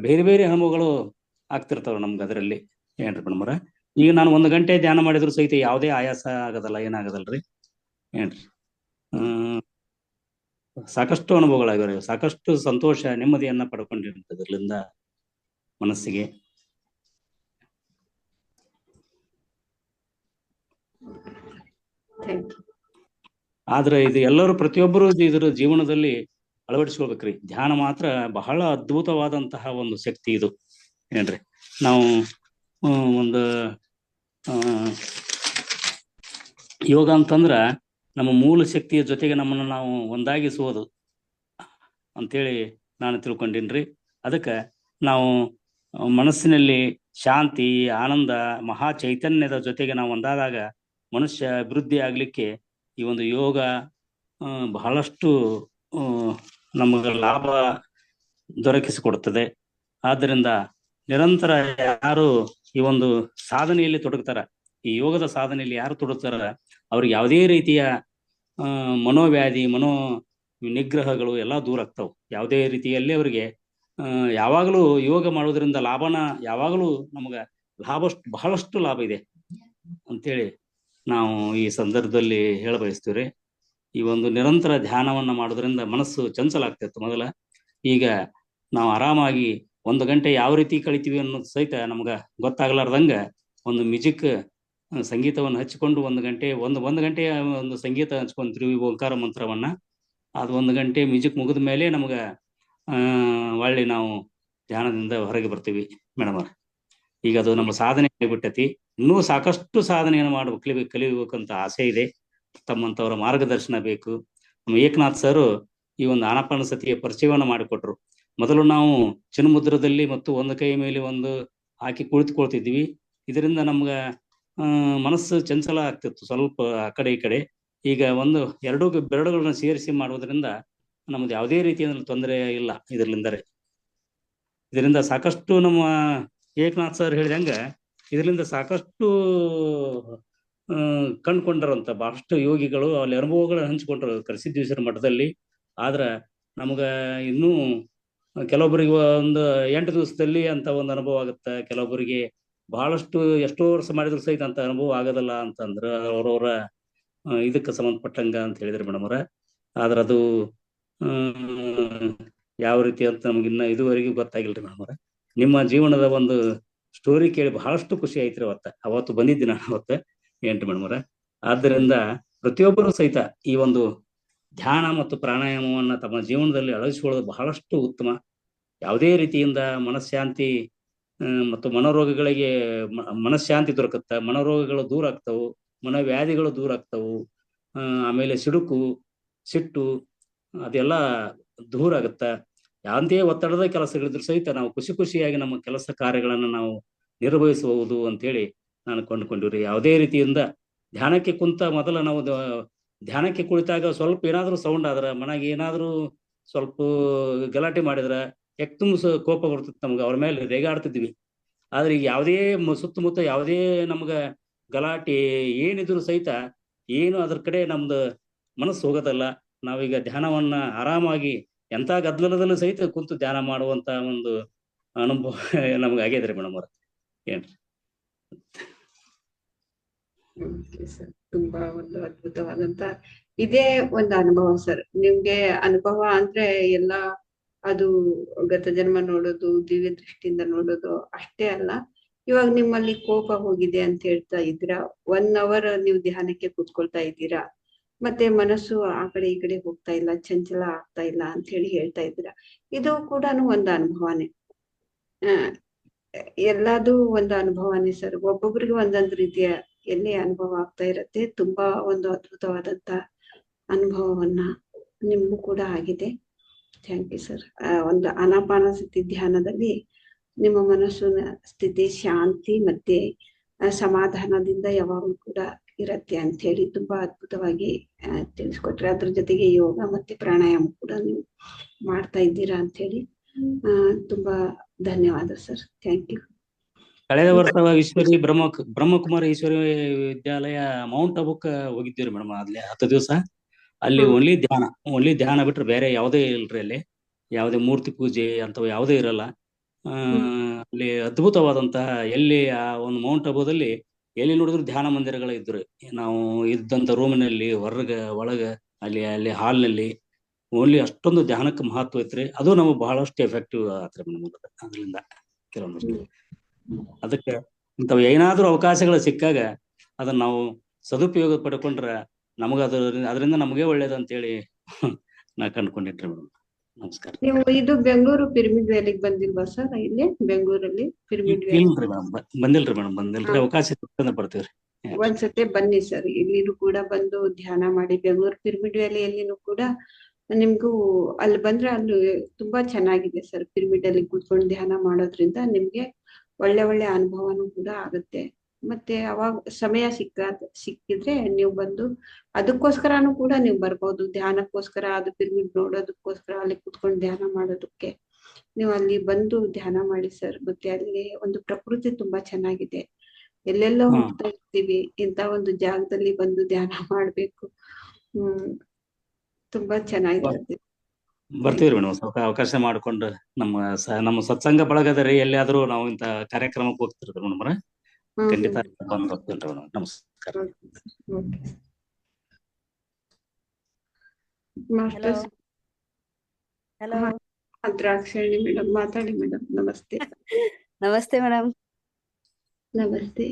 ಬೇರೆ ಬೇರೆ ಅನುಭವಗಳು ಆಗ್ತಿರ್ತಾವ ನಮ್ಗೆ ಅದರಲ್ಲಿ ಏನ್ರಿ ಮೇಡಮ್ರ. ಈಗ ನಾನು 1 ಗಂಟೆ ಧ್ಯಾನ ಮಾಡಿದ್ರು ಸಹಿತ ಯಾವುದೇ ಆಯಾಸ ಆಗದಲ್ಲ, ಏನಾಗದಲ್ರಿ ಏನ್ರಿ. ಸಾಕಷ್ಟು ಅನುಭವಗಳಾಗಿವೆ, ಸಾಕಷ್ಟು ಸಂತೋಷ ನೆಮ್ಮದಿಯನ್ನ ಪಡ್ಕೊಂಡಿರ್ತದ್ರಲ್ಲಿಂದ ಮನಸ್ಸಿಗೆ. ಆದ್ರೆ ಇದು ಎಲ್ಲರೂ ಪ್ರತಿಯೊಬ್ಬರು ಇದ್ರ ಜೀವನದಲ್ಲಿ ಅಳವಡಿಸ್ಕೊಳ್ಬೇಕ್ರಿ. ಧ್ಯಾನ ಮಾತ್ರ ಬಹಳ ಅದ್ಭುತವಾದಂತಹ ಒಂದು ಶಕ್ತಿ ಇದು ಏನ್ರಿ. ನಾವು ಒಂದು ಯೋಗ ಅಂತಂದ್ರ ನಮ್ಮ ಮೂಲ ಶಕ್ತಿಯ ಜೊತೆಗೆ ನಮ್ಮನ್ನು ನಾವು ಒಂದಾಗಿಸುವುದು ಅಂತೇಳಿ ನಾನು ತಿಳ್ಕೊಂಡಿನ್ರಿ. ಅದಕ್ಕೆ ನಾವು ಮನಸ್ಸಿನಲ್ಲಿ ಶಾಂತಿ, ಆನಂದ, ಮಹಾ ಚೈತನ್ಯದ ಜೊತೆಗೆ ನಾವು ಒಂದಾದಾಗ ಮನುಷ್ಯ ಅಭಿವೃದ್ಧಿ ಆಗ್ಲಿಕ್ಕೆ ಈ ಒಂದು ಯೋಗ ಬಹಳಷ್ಟು ನಮಗೆ ಲಾಭ ದೊರಕಿಸಿಕೊಡುತ್ತದೆ. ಆದ್ದರಿಂದ ನಿರಂತರ ಯಾರು ಈ ಒಂದು ಸಾಧನೆಯಲ್ಲಿ ತೊಡಗ್ತಾರ, ಈ ಯೋಗದ ಸಾಧನೆಯಲ್ಲಿ ಯಾರು ತೊಡಗ್ತಾರ, ಅವ್ರಿಗೆ ಯಾವುದೇ ರೀತಿಯ ಮನೋವ್ಯಾಧಿ, ನಿಗ್ರಹಗಳು ಎಲ್ಲ ದೂರ ಆಗ್ತಾವ. ಯಾವುದೇ ರೀತಿಯಲ್ಲಿ ಅವರಿಗೆ ಯಾವಾಗಲೂ ಯೋಗ ಮಾಡೋದ್ರಿಂದ ಲಾಭನ ಯಾವಾಗಲೂ ನಮ್ಗೆ ಬಹಳಷ್ಟು ಲಾಭ ಇದೆ ಅಂತೇಳಿ ನಾವು ಈ ಸಂದರ್ಭದಲ್ಲಿ ಹೇಳ ಬಯಸ್ತೀವ್ರಿ. ಈ ಒಂದು ನಿರಂತರ ಧ್ಯಾನವನ್ನ ಮಾಡೋದ್ರಿಂದ ಮನಸ್ಸು ಚಂಚಲ ಆಗ್ತಿತ್ತು ಮೊದಲ. ಈಗ ನಾವು ಆರಾಮಾಗಿ 1 ಗಂಟೆ ಯಾವ ರೀತಿ ಕಳಿತೀವಿ ಅನ್ನೋದು ಸಹಿತ ನಮ್ಗ ಗೊತ್ತಾಗ್ಲಾರ್ದಂಗ ಒಂದು ಮ್ಯೂಸಿಕ್ ಸಂಗೀತವನ್ನು ಹಚ್ಚಿಕೊಂಡು 1 ಗಂಟೆ ಒಂದು ಸಂಗೀತ ಹಚ್ಕೊಂತೀವಿ, ಓಂಕಾರ ಮಂತ್ರವನ್ನ. ಅದು 1 ಗಂಟೆ ಮ್ಯೂಸಿಕ್ ಮುಗಿದ ಮೇಲೆ ನಮ್ಗ ಒಳ್ಳೆ ನಾವು ಧ್ಯಾನದಿಂದ ಹೊರಗೆ ಬರ್ತೀವಿ ಮೇಡಮ್. ಈಗ ಅದು ನಮ್ಮ ಸಾಧನೆ ಆಗಿಬಿಟ್ಟತಿ. ಇನ್ನೂ ಸಾಕಷ್ಟು ಸಾಧನೆಯನ್ನು ಕಲಿಬೇಕಂತ ಆಸೆ ಇದೆ. ತಮ್ಮಂತವರ ಮಾರ್ಗದರ್ಶನ ಬೇಕು. ನಮ್ಮ ಏಕನಾಥ್ ಸರ್ ಈ ಒಂದು ಆನಾಪಾನಸತಿಯ ಪರಿಚಯವನ್ನ ಮಾಡಿಕೊಟ್ರು. ಮೊದಲು ನಾವು ಚಿನ್ಮುದ್ರದಲ್ಲಿ ಮತ್ತು ಒಂದು ಕೈ ಮೇಲೆ ಒಂದು ಹಾಕಿ ಕುಳಿತುಕೊಳ್ತಿದ್ವಿ. ಇದರಿಂದ ನಮ್ಗ ಮನಸ್ಸು ಚಂಚಲ ಆಗ್ತಿತ್ತು ಸ್ವಲ್ಪ ಆ ಕಡೆ ಈ ಕಡೆ. ಈಗ 1-2 ಬೆರಳುಗಳನ್ನ ಸೇರಿಸಿ ಮಾಡುವುದರಿಂದ ನಮ್ದು ಯಾವುದೇ ರೀತಿಯ ತೊಂದರೆ ಇಲ್ಲ ಇದರಿಂದ ಸಾಕಷ್ಟು ನಮ್ಮ ಏಕನಾಥ್ ಸರ್ ಹೇಳಿದಂಗ ಇದರಿಂದ ಸಾಕಷ್ಟು ಕಂಡುಕೊಂಡರಂತ ಬಹಳಷ್ಟು ಯೋಗಿಗಳು ಅಲ್ಲಿ ಅನುಭವಗಳನ್ನ ಹಂಚಿಕೊಂಡ್ರು ಕರಿಸಿದ್ದೇಶ್ವರ ಮಠದಲ್ಲಿ. ಆದ್ರ ನಮ್ಗ ಇನ್ನೂ ಕೆಲವೊಬ್ಬರಿಗೆ 8 ದಿವಸದಲ್ಲಿ ಅಂತ ಒಂದು ಅನುಭವ ಆಗುತ್ತೆ. ಕೆಲವೊಬ್ಬರಿಗೆ ಬಹಳಷ್ಟು ಎಷ್ಟೋ ವರ್ಷ ಮಾಡಿದ್ರು ಸಹಿತ ಅಂತ ಅನುಭವ ಆಗೋದಲ್ಲ ಅಂತಂದ್ರ ಅವ್ರವ್ರ ಇದಕ್ಕೆ ಸಂಬಂಧಪಟ್ಟಂಗ ಅಂತ ಹೇಳಿದ್ರು ಮೇಡಮ್ ಅವ್ರ. ಆದ್ರ ಅದು ಯಾವ ರೀತಿ ಅಂತ ನಮ್ಗಿನ್ನ ಇದುವರೆಗೂ ಗೊತ್ತಾಗಿಲ್ರಿ ಮೇಡಮ್ ಅವ್ರ. ನಿಮ್ಮ ಜೀವನದ ಒಂದು ಸ್ಟೋರಿ ಕೇಳಿ ಬಹಳಷ್ಟು ಖುಷಿ ಆಯ್ತ್ರಿ. ಅವತ್ತು ಬಂದಿದ್ದೆ ನಾನು ಅವತ್ತು ಏನ್ರಿ ಮೇಡಮ್ ಅವ್ರ. ಆದ್ದರಿಂದ ಪ್ರತಿಯೊಬ್ಬರು ಸಹಿತ ಈ ಒಂದು ಧ್ಯಾನ ಮತ್ತು ಪ್ರಾಣಾಯಾಮವನ್ನ ತಮ್ಮ ಜೀವನದಲ್ಲಿ ಅಳವಡಿಸಿಕೊಳ್ಳೋದು ಬಹಳಷ್ಟು ಉತ್ತಮ. ಯಾವುದೇ ರೀತಿಯಿಂದ ಮನಃಶಾಂತಿ ಮತ್ತು ಮನೋರೋಗಗಳಿಗೆ ಮನಃಶಾಂತಿ ದೊರಕುತ್ತ, ಮನೋರೋಗಗಳು ದೂರ ಆಗ್ತವು, ಮನೋವ್ಯಾಧಿಗಳು ದೂರ ಆಗ್ತವು. ಆಮೇಲೆ ಸಿಟ್ಟು ಅದೆಲ್ಲ ದೂರ ಆಗುತ್ತ. ಯಾವುದೇ ಒತ್ತಡದ ಕೆಲಸಗಳಿದ್ರು ಸಹಿತ ನಾವು ಖುಷಿಯಾಗಿ ನಮ್ಮ ಕೆಲಸ ಕಾರ್ಯಗಳನ್ನ ನಾವು ನಿರ್ವಹಿಸಬಹುದು ಅಂತೇಳಿ ನಾನು ಕೊಂಡ್ಕೊಂಡಿವ್ರಿ. ಯಾವುದೇ ರೀತಿಯಿಂದ ಧ್ಯಾನಕ್ಕೆ ಕುಂತ ಮೊದಲ ನಾವು ಧ್ಯಾನಕ್ಕೆ ಕುಳಿತಾಗ ಸ್ವಲ್ಪ ಏನಾದ್ರೂ ಸೌಂಡ್ ಆದ್ರ ಮನೆಗೆ ಏನಾದ್ರೂ ಸ್ವಲ್ಪ ಗಲಾಟೆ ಮಾಡಿದ್ರ ಕೋಪ ಬರ್ತದೆ ನಮ್ಗೆ, ಅವ್ರ ಮೇಲೆ ರೇಗಾಡ್ತಿದ್ವಿ. ಆದ್ರೆ ಈಗ ಯಾವುದೇ ಸುತ್ತಮುತ್ತ ಯಾವುದೇ ನಮ್ಗ ಗಲಾಟೆ ಏನಿದ್ರು ಸಹಿತ ಏನು ಅದ್ರ ಕಡೆ ನಮ್ದು ಮನಸ್ಸು ಹೋಗೋದಲ್ಲ. ನಾವೀಗ ಧ್ಯಾನವನ್ನ ಆರಾಮಾಗಿ ಎಂತ ಗದ್ದಲದಲ್ಲೂ ಸಹಿತ ಕುಂತು ಧ್ಯಾನ ಮಾಡುವಂತ ಒಂದು ಅನುಭವ ನಮ್ಗೆ ಆಗ್ಯದ್ರಿ ಮೇಡಮ್ ಅವ್ರ. ಏನ್ರಿ? ಸರ್, ತುಂಬಾ ಒಂದು ಅದ್ಭುತವಾದಂತ ಇದೇ ಒಂದು ಅನುಭವ ಸರ್. ನಿಮ್ಗೆ ಅನುಭವ ಅಂದ್ರೆ ಎಲ್ಲ ಅದು ಗತ ಜನ್ಮ ನೋಡೋದು, ದಿವ್ಯ ದೃಷ್ಟಿಯಿಂದ ನೋಡೋದು ಅಷ್ಟೇ ಅಲ್ಲ. ಇವಾಗ ನಿಮ್ಮಲ್ಲಿ ಕೋಪ ಹೋಗಿದೆ ಅಂತ ಹೇಳ್ತಾ ಇದ್ದೀರಾ, 1 hour ನೀವು ಧ್ಯಾನಕ್ಕೆ ಕೂತ್ಕೊಳ್ತಾ ಇದ್ದೀರಾ, ಮತ್ತೆ ಮನಸ್ಸು ಆ ಕಡೆ ಈ ಕಡೆ ಹೋಗ್ತಾ ಇಲ್ಲ, ಚಂಚಲ ಆಗ್ತಾ ಇಲ್ಲ ಅಂತ ಹೇಳಿ ಹೇಳ್ತಾ ಇದ್ದೀರಾ. ಇದು ಕೂಡ ಒಂದು ಅನುಭವನೇ. ಎಲ್ಲದೂ ಒಂದು ಅನುಭವನೇ ಸರ್. ಒಬ್ಬೊಬ್ರಿಗೆ ಒಂದೊಂದು ರೀತಿಯ ಎಲ್ಲಿ ಅನುಭವ ಆಗ್ತಾ ಇರತ್ತೆ. ತುಂಬಾ ಒಂದು ಅದ್ಭುತವಾದಂತ ಅನುಭವವನ್ನ ನಿಮ್ಗೂ ಕೂಡ ಆಗಿದೆ. Thank you sir. ಒಂದು ಆನಾಪಾನಸತಿ ಧ್ಯಾನದಲ್ಲಿ ನಿಮ್ಮ ಮನಸ್ಸಿನ ಸ್ಥಿತಿ ಶಾಂತಿ ಮತ್ತೆ ಸಮಾಧಾನದಿಂದ ಯಾವಾಗಲೂ ಕೂಡ ಇರತ್ತೆ ಅಂತ ಹೇಳಿ ತುಂಬಾ ಅದ್ಭುತವಾಗಿ ತಿಳಿಸ್ಕೊಟ್ರೆ. ಅದ್ರ ಜೊತೆಗೆ ಯೋಗ ಮತ್ತೆ ಪ್ರಾಣಾಯಾಮ ಕೂಡ ನೀವು ಮಾಡ್ತಾ ಇದ್ದೀರಾ ಅಂತ ಹೇಳಿ ತುಂಬಾ ಧನ್ಯವಾದ ಸರ್. Thank you. ಕಳೆದ ವರ್ಷ ಈಶ್ವರಿ ಬ್ರಹ್ಮಕುಮಾರಿ ಈಶ್ವರಿ ವಿದ್ಯಾಲಯ ಮೌಂಟ್ ಅಬುಕ್ ಹೋಗಿದ್ದೀರಿ ಮೇಡಮ್. ಅಲ್ಲಿ 10 ದಿವಸ ಅಲ್ಲಿ ಓನ್ಲಿ ಧ್ಯಾನ ಬಿಟ್ರೆ ಬೇರೆ ಯಾವುದೇ ಇಲ್ರಿ. ಅಲ್ಲಿ ಯಾವುದೇ ಮೂರ್ತಿ ಪೂಜೆ ಅಂತವ ಯಾವುದೇ ಇರಲ್ಲ. ಅಲ್ಲಿ ಅದ್ಭುತವಾದಂತಹ ಎಲ್ಲಿ ಆ ಒಂದು ಮೌಂಟ್ ಅಬುದಲ್ಲಿ ಎಲ್ಲಿ ನೋಡಿದ್ರು ಧ್ಯಾನ ಮಂದಿರಗಳು ಇದ್ರು. ನಾವು ಇದ್ದಂತ ರೂಮಿನಲ್ಲಿ ಒಳಗ ಅಲ್ಲಿ ಹಾಲ್ನಲ್ಲಿ ಓನ್ಲಿ ಅಷ್ಟೊಂದು ಧ್ಯಾನಕ್ಕೆ ಮಹತ್ವ ಐತ್ರಿ. ಅದು ನಮಗೆ ಬಹಳಷ್ಟು ಎಫೆಕ್ಟಿವ್ ಆತ್ರಿ ಮೇಡಮ್. ಅದರಿಂದ ಕೆಲವೊಂದಷ್ಟು ಅದಕ್ಕೆ ಇಂಥವು ಏನಾದ್ರೂ ಅವಕಾಶಗಳು ಸಿಕ್ಕಾಗ ಅದನ್ನ ನಾವು ಸದುಪಯೋಗ ಪಡ್ಕೊಂಡ್ರ ಅದರಿಂದ ನಮಗೆ ಒಳ್ಳೇದಂತೇಳಿ ನಾ ಕಂಡ್ಕೊಂಡಿಟ್ರಿ ಮೇಡಮ್. ನಮಸ್ಕಾರ. ನೀವು ಇದು ಬೆಂಗಳೂರು ಪಿರಮಿಡ್ ವ್ಯಾಲಿಗೆ ಬಂದಿಲ್ವಾ ಸರ್? ಇಲ್ಲಿ ಬೆಂಗಳೂರಲ್ಲಿ ಪಿರಮಿಡ್ ವ್ಯಾಲಿ ಇಲ್ರಿ ಮೇಡಮ್, ಬಂದಿಲ್ರಿ. ಅವಕಾಶ ಸಿಕ್ಕಂದ್ರೆ ಬರ್ತೀವ್ರಿ. ಒಂದ್ಸತಿ ಬನ್ನಿ ಸರ್. ಇಲ್ಲಿನೂ ಕೂಡ ಬಂದು ಧ್ಯಾನ ಮಾಡಿ. ಬೆಂಗಳೂರು ಪಿರಮಿಡ್ ವ್ಯಾಲಿಯಲ್ಲಿನೂ ಕೂಡ ನಿಮ್ಗೂ ಅಲ್ಲಿ ಬಂದ್ರೆ ಅಲ್ಲಿ ತುಂಬಾ ಚೆನ್ನಾಗಿದೆ ಸರ್. ಪಿರಮಿಡ್ ಅಲ್ಲಿ ಕೂತ್ಕೊಂಡು ಧ್ಯಾನ ಮಾಡೋದ್ರಿಂದ ನಿಮ್ಗೆ ಒಳ್ಳೆ ಅನುಭವನೂ ಕೂಡ ಆಗುತ್ತೆ. ಮತ್ತೆ ಅವಾಗ ಸಮಯ ಸಿಕ್ಕಿದ್ರೆ ನೀವು ಬಂದು ಅದಕ್ಕೋಸ್ಕರನೂ ಕೂಡ ನೀವು ಬರ್ಬೋದು. ಧ್ಯಾನಕ್ಕೋಸ್ಕರ, ಅದು ಪಿರಮಿಡ್ ನೋಡೋದಕ್ಕೋಸ್ಕರ ಅಲ್ಲಿ ಕೂತ್ಕೊಂಡು ಧ್ಯಾನ ಮಾಡೋದಕ್ಕೆ ನೀವು ಅಲ್ಲಿ ಬಂದು ಧ್ಯಾನ ಮಾಡಿ ಸರ್. ಮತ್ತೆ ಅಲ್ಲಿ ಒಂದು ಪ್ರಕೃತಿ ತುಂಬಾ ಚೆನ್ನಾಗಿದೆ. ಎಲ್ಲೆಲ್ಲೋ ಹೋಗ್ತಾ ಇರ್ತೀವಿ, ಇಂತ ಒಂದು ಜಾಗದಲ್ಲಿ ಬಂದು ಧ್ಯಾನ ಮಾಡ್ಬೇಕು. ತುಂಬಾ ಚೆನ್ನಾಗಿರುತ್ತೆ. ಬರ್ತೀವ್ರಿ ಮೇಡಮ್. ಸ್ವಲ್ಪ ಅವಕಾಶ ಮಾಡ್ಕೊಂಡು ನಮ್ಮ ಸತ್ಸಂಗ ಬಳಗದರಿ ಎಲ್ಲಿಯಾದ್ರೂ ನಾವು ಇಂತ ಕಾರ್ಯಕ್ರಮಕ್ಕೆ ಹೋಗ್ತಿರ್ತೀವಿ ಮೇಡಮ್. ಖಂಡಿತ ಬಂದು ಬರ್ತೀವ್ರಿ ಮೇಡಮ್. ನಮಸ್ಕಾರ. ಮಾಸ್ಟರ್ಸ್ ಹಲೋ ದ್ರಾಕ್ಷಾಯಣಿ ಮೇಡಮ್ ಮಾತಾಡಿ ಮೇಡಮ್. ನಮಸ್ತೆ. ನಮಸ್ತೆ ಮೇಡಮ್. ನಮಸ್ತೆ.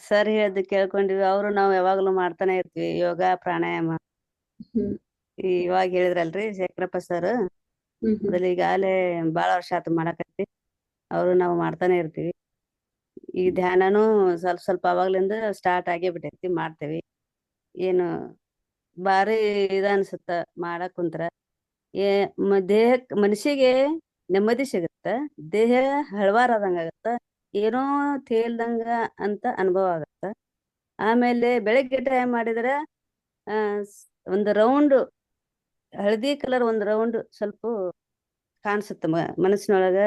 ಸರ್ ಹೇಳ್ದು ಕೇಳ್ಕೊಂಡಿವಿ. ಅವರು ನಾವು ಯಾವಾಗ್ಲೂ ಮಾಡ್ತಾನೆ ಇರ್ತೀವಿ ಯೋಗ ಪ್ರಾಣಾಯಾಮ. ಇವಾಗ ಹೇಳಿದ್ರಲ್ರಿ ಶೇಖರಪ್ಪ ಸರ್, ಅದ್ರಲ್ಲಿ ಈಗಾಗಲೇ ಬಾಳ ವರ್ಷ ಆತು ಮಾಡಕತ್ತಿ. ಅವರು ನಾವು ಮಾಡ್ತಾನೆ ಇರ್ತೀವಿ. ಈ ಧ್ಯಾನನು ಸ್ವಲ್ಪ ಅವಾಗ್ಲಿಂದ ಸ್ಟಾರ್ಟ್ ಆಗೇ ಬಿಟ್ಟೈತಿ, ಮಾಡ್ತೇವಿ. ಏನು ಬಾರಿ ಅನ್ಸುತ್ತ ಮಾಡಕ್ ಕುಂತ್ರ. ದೇಹಕ್ ಮನಸ್ಸಿಗೆ ನೆಮ್ಮದಿ ಸಿಗುತ್ತ, ದೇಹ ಹಳವಾರ ಆದಂಗ ಆಗತ್ತ, ಏನೋ ತೇಲ್ದಂಗ ಅಂತ ಅನುಭವ ಆಗತ್ತ. ಆಮೇಲೆ ಬೆಳಗ್ಗೆ ಟೈಮ್ ಮಾಡಿದ್ರ ಒಂದು ರೌಂಡ್ ಹಳದಿ ಕಲರ್ ಒಂದು ರೌಂಡ್ ಸ್ವಲ್ಪ ಕಾಣಿಸುತ್ತ ಮನಸ್ಸಿನೊಳಗ.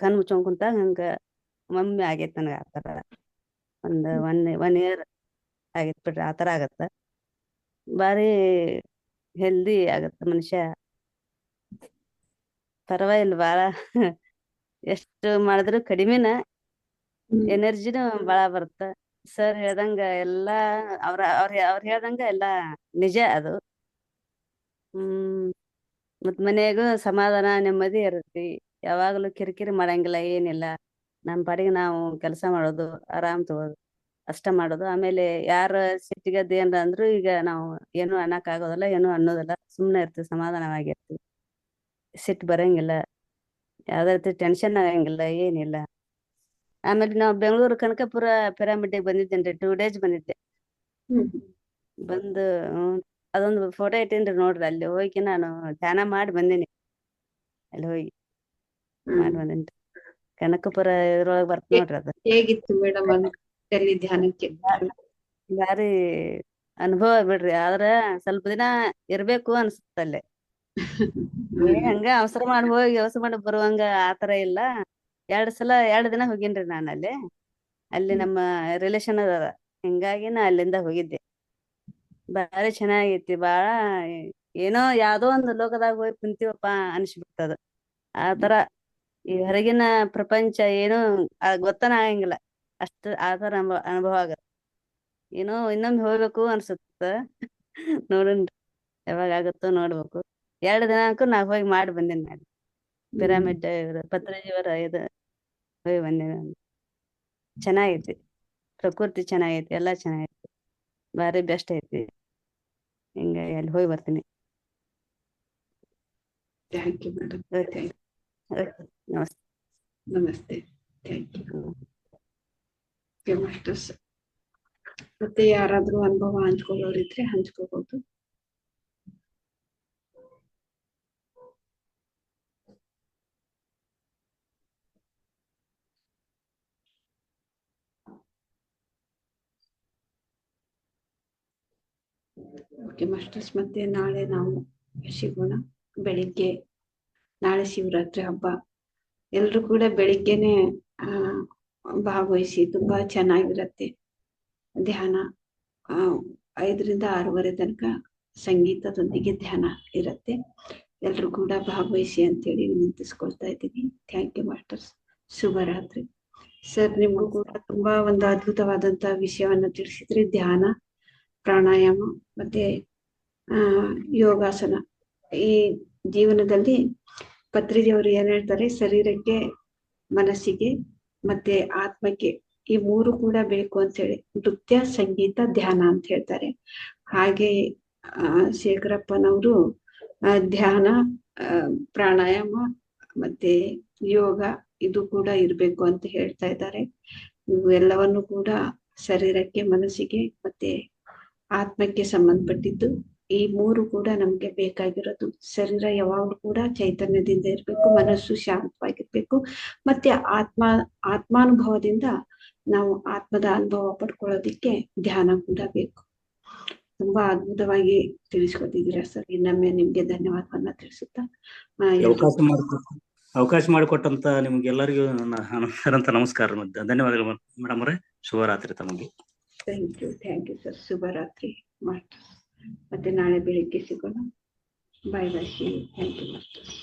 ಕಣ್ ಮುಚ್ಕೊಂಡ್ ಕುಂತಾಗ ಹಂಗ ಮಮ್ಮಿ ಆಗೈತ್ ನನಗ. ಆತರ ಒಂದು 1 year ಆಗೈತ್ ಬಿಡ್ರಿ. ಆತರ ಆಗತ್ತ. ಬಾರಿ ಹೆಲ್ದಿ ಆಗತ್ತ ಮನುಷ್ಯ. ಪರವಾಗಿಲ್ಲ, ಬಾಳ ಎಷ್ಟು ಮಾಡಿದ್ರು ಕಡಿಮೆನ, ಎನರ್ಜಿನೂ ಬಾಳ ಬರುತ್ತ. ಸರ್ ಹೇಳ್ದಂಗ ಎಲ್ಲಾ ಅವ್ರ ಹೇಳ್ದಂಗ ಎಲ್ಲಾ ನಿಜ ಅದು. ಮತ್ ಮನೆಯಾಗೂ ಸಮಾಧಾನ ನೆಮ್ಮದಿ ಇರುತ್ತೆ. ಯಾವಾಗ್ಲೂ ಕಿರಿಕಿರಿ ಮಾಡಂಗಿಲ್ಲ, ಏನಿಲ್ಲ. ನಮ್ಮ ಪಾಡಿಗೆ ನಾವು ಕೆಲಸ ಮಾಡೋದು, ಆರಾಮ್ ತಗೋದು ಅಷ್ಟ ಮಾಡೋದು. ಆಮೇಲೆ ಯಾರ ಸಿಟ್ಟಿಗದ್ದು ಏನ್ರ ಅಂದ್ರು ಈಗ ನಾವು ಏನು ಅನ್ನಕ್ ಆಗೋದಿಲ್ಲ, ಏನು ಅನ್ನೋದಿಲ್ಲ. ಸುಮ್ನೆ ಇರ್ತೀವಿ, ಸಮಾಧಾನವಾಗಿರ್ತೀವಿ. ಸಿಟ್ಟು ಬರಂಗಿಲ್ಲ, ಯಾವ್ದೇ ರೀತಿ ಟೆನ್ಷನ್ ಆಗಂಗಿಲ್ಲ, ಏನಿಲ್ಲ. ಆಮೇಲೆ ನಾವು ಬೆಂಗಳೂರು ಕನಕಪುರ ಪಿರಾಮಿಡ್ಗೆ ಬಂದಿದ್ದೇನ್ರಿ. 2 days ಬಂದಿದ್ದೆ. ಬಂದು ಅದೊಂದು ಫೋಟೋ ಇಟ್ಟೇನ್ರಿ ನೋಡ್ರಿ. ಅಲ್ಲಿ ಹೋಗಿ ನಾನು ಧ್ಯಾನ ಮಾಡಿ ಬಂದೀನಿ. ಅಲ್ಲಿ ಹೋಗಿ ಮಾಡಿ ಬಂದೇನ್ರಿ. ಕನಕಪುರ ಇದ್ರೊಳಗೆ ಬರ್ತ ನೋಡ್ರಿ ಅದು. ಹೇಗಿತ್ತು ಮೇಡಮ್ ಅಲ್ಲಿ ಧ್ಯಾನಕ್ಕೆ? ಬಾರಿ ಅನುಭವ ಬಿಡ್ರಿ, ಆದ್ರ ಸ್ವಲ್ಪ ದಿನ ಇರ್ಬೇಕು ಅನ್ಸುತ್ತಲ್ಲೇ. ಹಂಗ ಅವಸರ ಮಾಡಿ ಹೋಗಿ ಅವಸರ ಮಾಡಿ ಬರುವಂಗ ಆತರ ಇಲ್ಲ. 2 ದಿನ ಹೋಗಿನ್ರಿ ನಾನು ಅಲ್ಲಿ ನಮ್ಮ ರಿಲೇಶನ್ ಅದ, ಹಿಂಗಾಗಿ ನಾ ಅಲ್ಲಿಂದ ಹೋಗಿದ್ದೆ. ಬಾರಿ ಚೆನ್ನಾಗೈತಿ. ಬಾಳ ಏನೋ ಯಾವ್ದೋ ಒಂದು ಲೋಕದಾಗ ಹೋಗಿ ಕುಂತೀವಪ್ಪ ಅನ್ಸ್ಬಿಡ್ತದ. ಆತರ ಈ ಹೊರಗಿನ ಪ್ರಪಂಚ ಏನು ಗೊತ್ತನ ಆಗಂಗಿಲ್ಲ, ಅಷ್ಟ ಆತರ ಅನುಭವ ಆಗತ್ತ. ಏನೋ ಇನ್ನೊಮ್ಮೆ ಹೋಗ್ಬೇಕು ಅನ್ಸುತ್ತ. ನೋಡನ್ರಿ ಯಾವಾಗ ಆಗುತ್ತೋ ನೋಡ್ಬೇಕು. 2 ದಿನಕ್ಕೂ ನಾ ಹೋಗಿ ಮಾಡಿ ಬಂದೇನಿ ನಾನು. ಪಿರಾಮಿಡ್ ಪತ್ರಿಜಿಯವರ ಇದು ಹೋಗಿ ಬಂದೇನಿ ನಾನು. ಚೆನ್ನಾಗೈತಿ, ಪ್ರಕೃತಿ ಚೆನ್ನಾಗೈತಿ, ಎಲ್ಲಾ ಚೆನ್ನಾಗೈತಿ, ಬಾರಿ ಬೆಸ್ಟ್ ಐತಿ. ಹಿಂಗಾಗಿ ಅಲ್ಲಿ ಹೋಗಿ ಬರ್ತೀನಿ. Thank you madam. ನಮಸ್ತೆ. ನಮಸ್ತೆ. Thank you masters. ಮತ್ತೆ ಯಾರಾದ್ರೂ ಅನುಭವ ಹಂಚ್ಕೊಳ್ಳೋರಿದ್ರೆ ಹಂಚ್ಕೋಬಹುದು. ಓಕೆ ಮಾಸ್ಟರ್ಸ್, ಮತ್ತೆ ನಾಳೆ ನಾವು ಸಿಗೋಣ ಬೆಳಿಗ್ಗೆ. ನಾಳೆ ಶಿವರಾತ್ರಿ ಹಬ್ಬ. ಎಲ್ರು ಕೂಡ ಬೆಳಿಗ್ಗೆನೆ ಭಾಗವಹಿಸಿ, ತುಂಬಾ ಚೆನ್ನಾಗಿರತ್ತೆ ಧ್ಯಾನ. 5ರಿಂದ 6:30 ತನಕ ಸಂಗೀತದೊಂದಿಗೆ ಧ್ಯಾನ ಇರತ್ತೆ. ಎಲ್ರು ಕೂಡ ಭಾಗವಹಿಸಿ ಅಂತೇಳಿ ವಿನಂತಿಸ್ಕೊಳ್ತಾ ಇದ್ದೀನಿ. Thank you masters. ಶುಭರಾತ್ರಿ. ಸರ್, ನಿಮ್ಗೂ ಕೂಡ ತುಂಬಾ ಒಂದು ಅದ್ಭುತವಾದಂತ ವಿಷಯವನ್ನ ತಿಳಿಸಿದ್ರಿ. ಧ್ಯಾನ, ಪ್ರಾಣಾಯಾಮ ಮತ್ತೆ ಯೋಗಾಸನ. ಈ ಜೀವನದಲ್ಲಿ ಪತ್ರಿಜಿಯವರು ಏನ್ ಹೇಳ್ತಾರೆ, ಶರೀರಕ್ಕೆ, ಮನಸ್ಸಿಗೆ ಮತ್ತೆ ಆತ್ಮಕ್ಕೆ ಈ 3 ಕೂಡ ಬೇಕು ಅಂತ ಹೇಳಿ ನೃತ್ಯ, ಸಂಗೀತ, ಧ್ಯಾನ ಅಂತ ಹೇಳ್ತಾರೆ. ಹಾಗೆ ಶೇಖರಪ್ಪನವರು ಧ್ಯಾನ, ಪ್ರಾಣಾಯಾಮ ಮತ್ತೆ ಯೋಗ ಇದು ಕೂಡ ಇರ್ಬೇಕು ಅಂತ ಹೇಳ್ತಾ ಇದ್ದಾರೆ. ಇವು ಎಲ್ಲವನ್ನು ಕೂಡ ಶರೀರಕ್ಕೆ, ಮನಸ್ಸಿಗೆ ಮತ್ತೆ ಆತ್ಮಕ್ಕೆ ಸಂಬಂಧಪಟ್ಟಿದ್ದು. ಈ 3 ಕೂಡ ನಮ್ಗೆ ಬೇಕಾಗಿರೋದು. ಶರೀರ ಯಾವಾಗ್ಲೂ ಕೂಡ ಚೈತನ್ಯದಿಂದ ಇರ್ಬೇಕು, ಮನಸ್ಸು ಶಾಂತವಾಗಿರ್ಬೇಕು, ಮತ್ತೆ ಆತ್ಮಾನುಭವದಿಂದ ನಾವು ಆತ್ಮದ ಅನುಭವ ಪಡ್ಕೊಳ್ಳೋದಿಕ್ಕೆ ಧ್ಯಾನ ಕೂಡ ಬೇಕು. ತುಂಬಾ ಅದ್ಭುತವಾಗಿ ತಿಳಿಸ್ಕೊಟ್ಟಿದ್ದೀರಾ ಸರ್. ಇನ್ನೊಮ್ಮೆ ನಿಮ್ಗೆ ಧನ್ಯವಾದವನ್ನ ತಿಳಿಸುತ್ತಾ ಅವಕಾಶ ಮಾಡಿಕೊಟ್ಟಂತ ನಿಮ್ಗೆಲ್ಲರಿಗೂ ನನ್ನ ನಮಸ್ಕಾರ, ಧನ್ಯವಾದಗಳು ಮೇಡಮ್ ಅವರೇ. ಶುಭರಾತ್ರಿ ತಮಗೆ. Thank you sir. ಶುಭರಾತ್ರಿ ಮಾಸ್ಟರ್ಸ್. ಮತ್ತೆ ನಾಳೆ ಬೆಳಿಗ್ಗೆ ಸಿಗೋಣ. Bye bye. Thank you masters.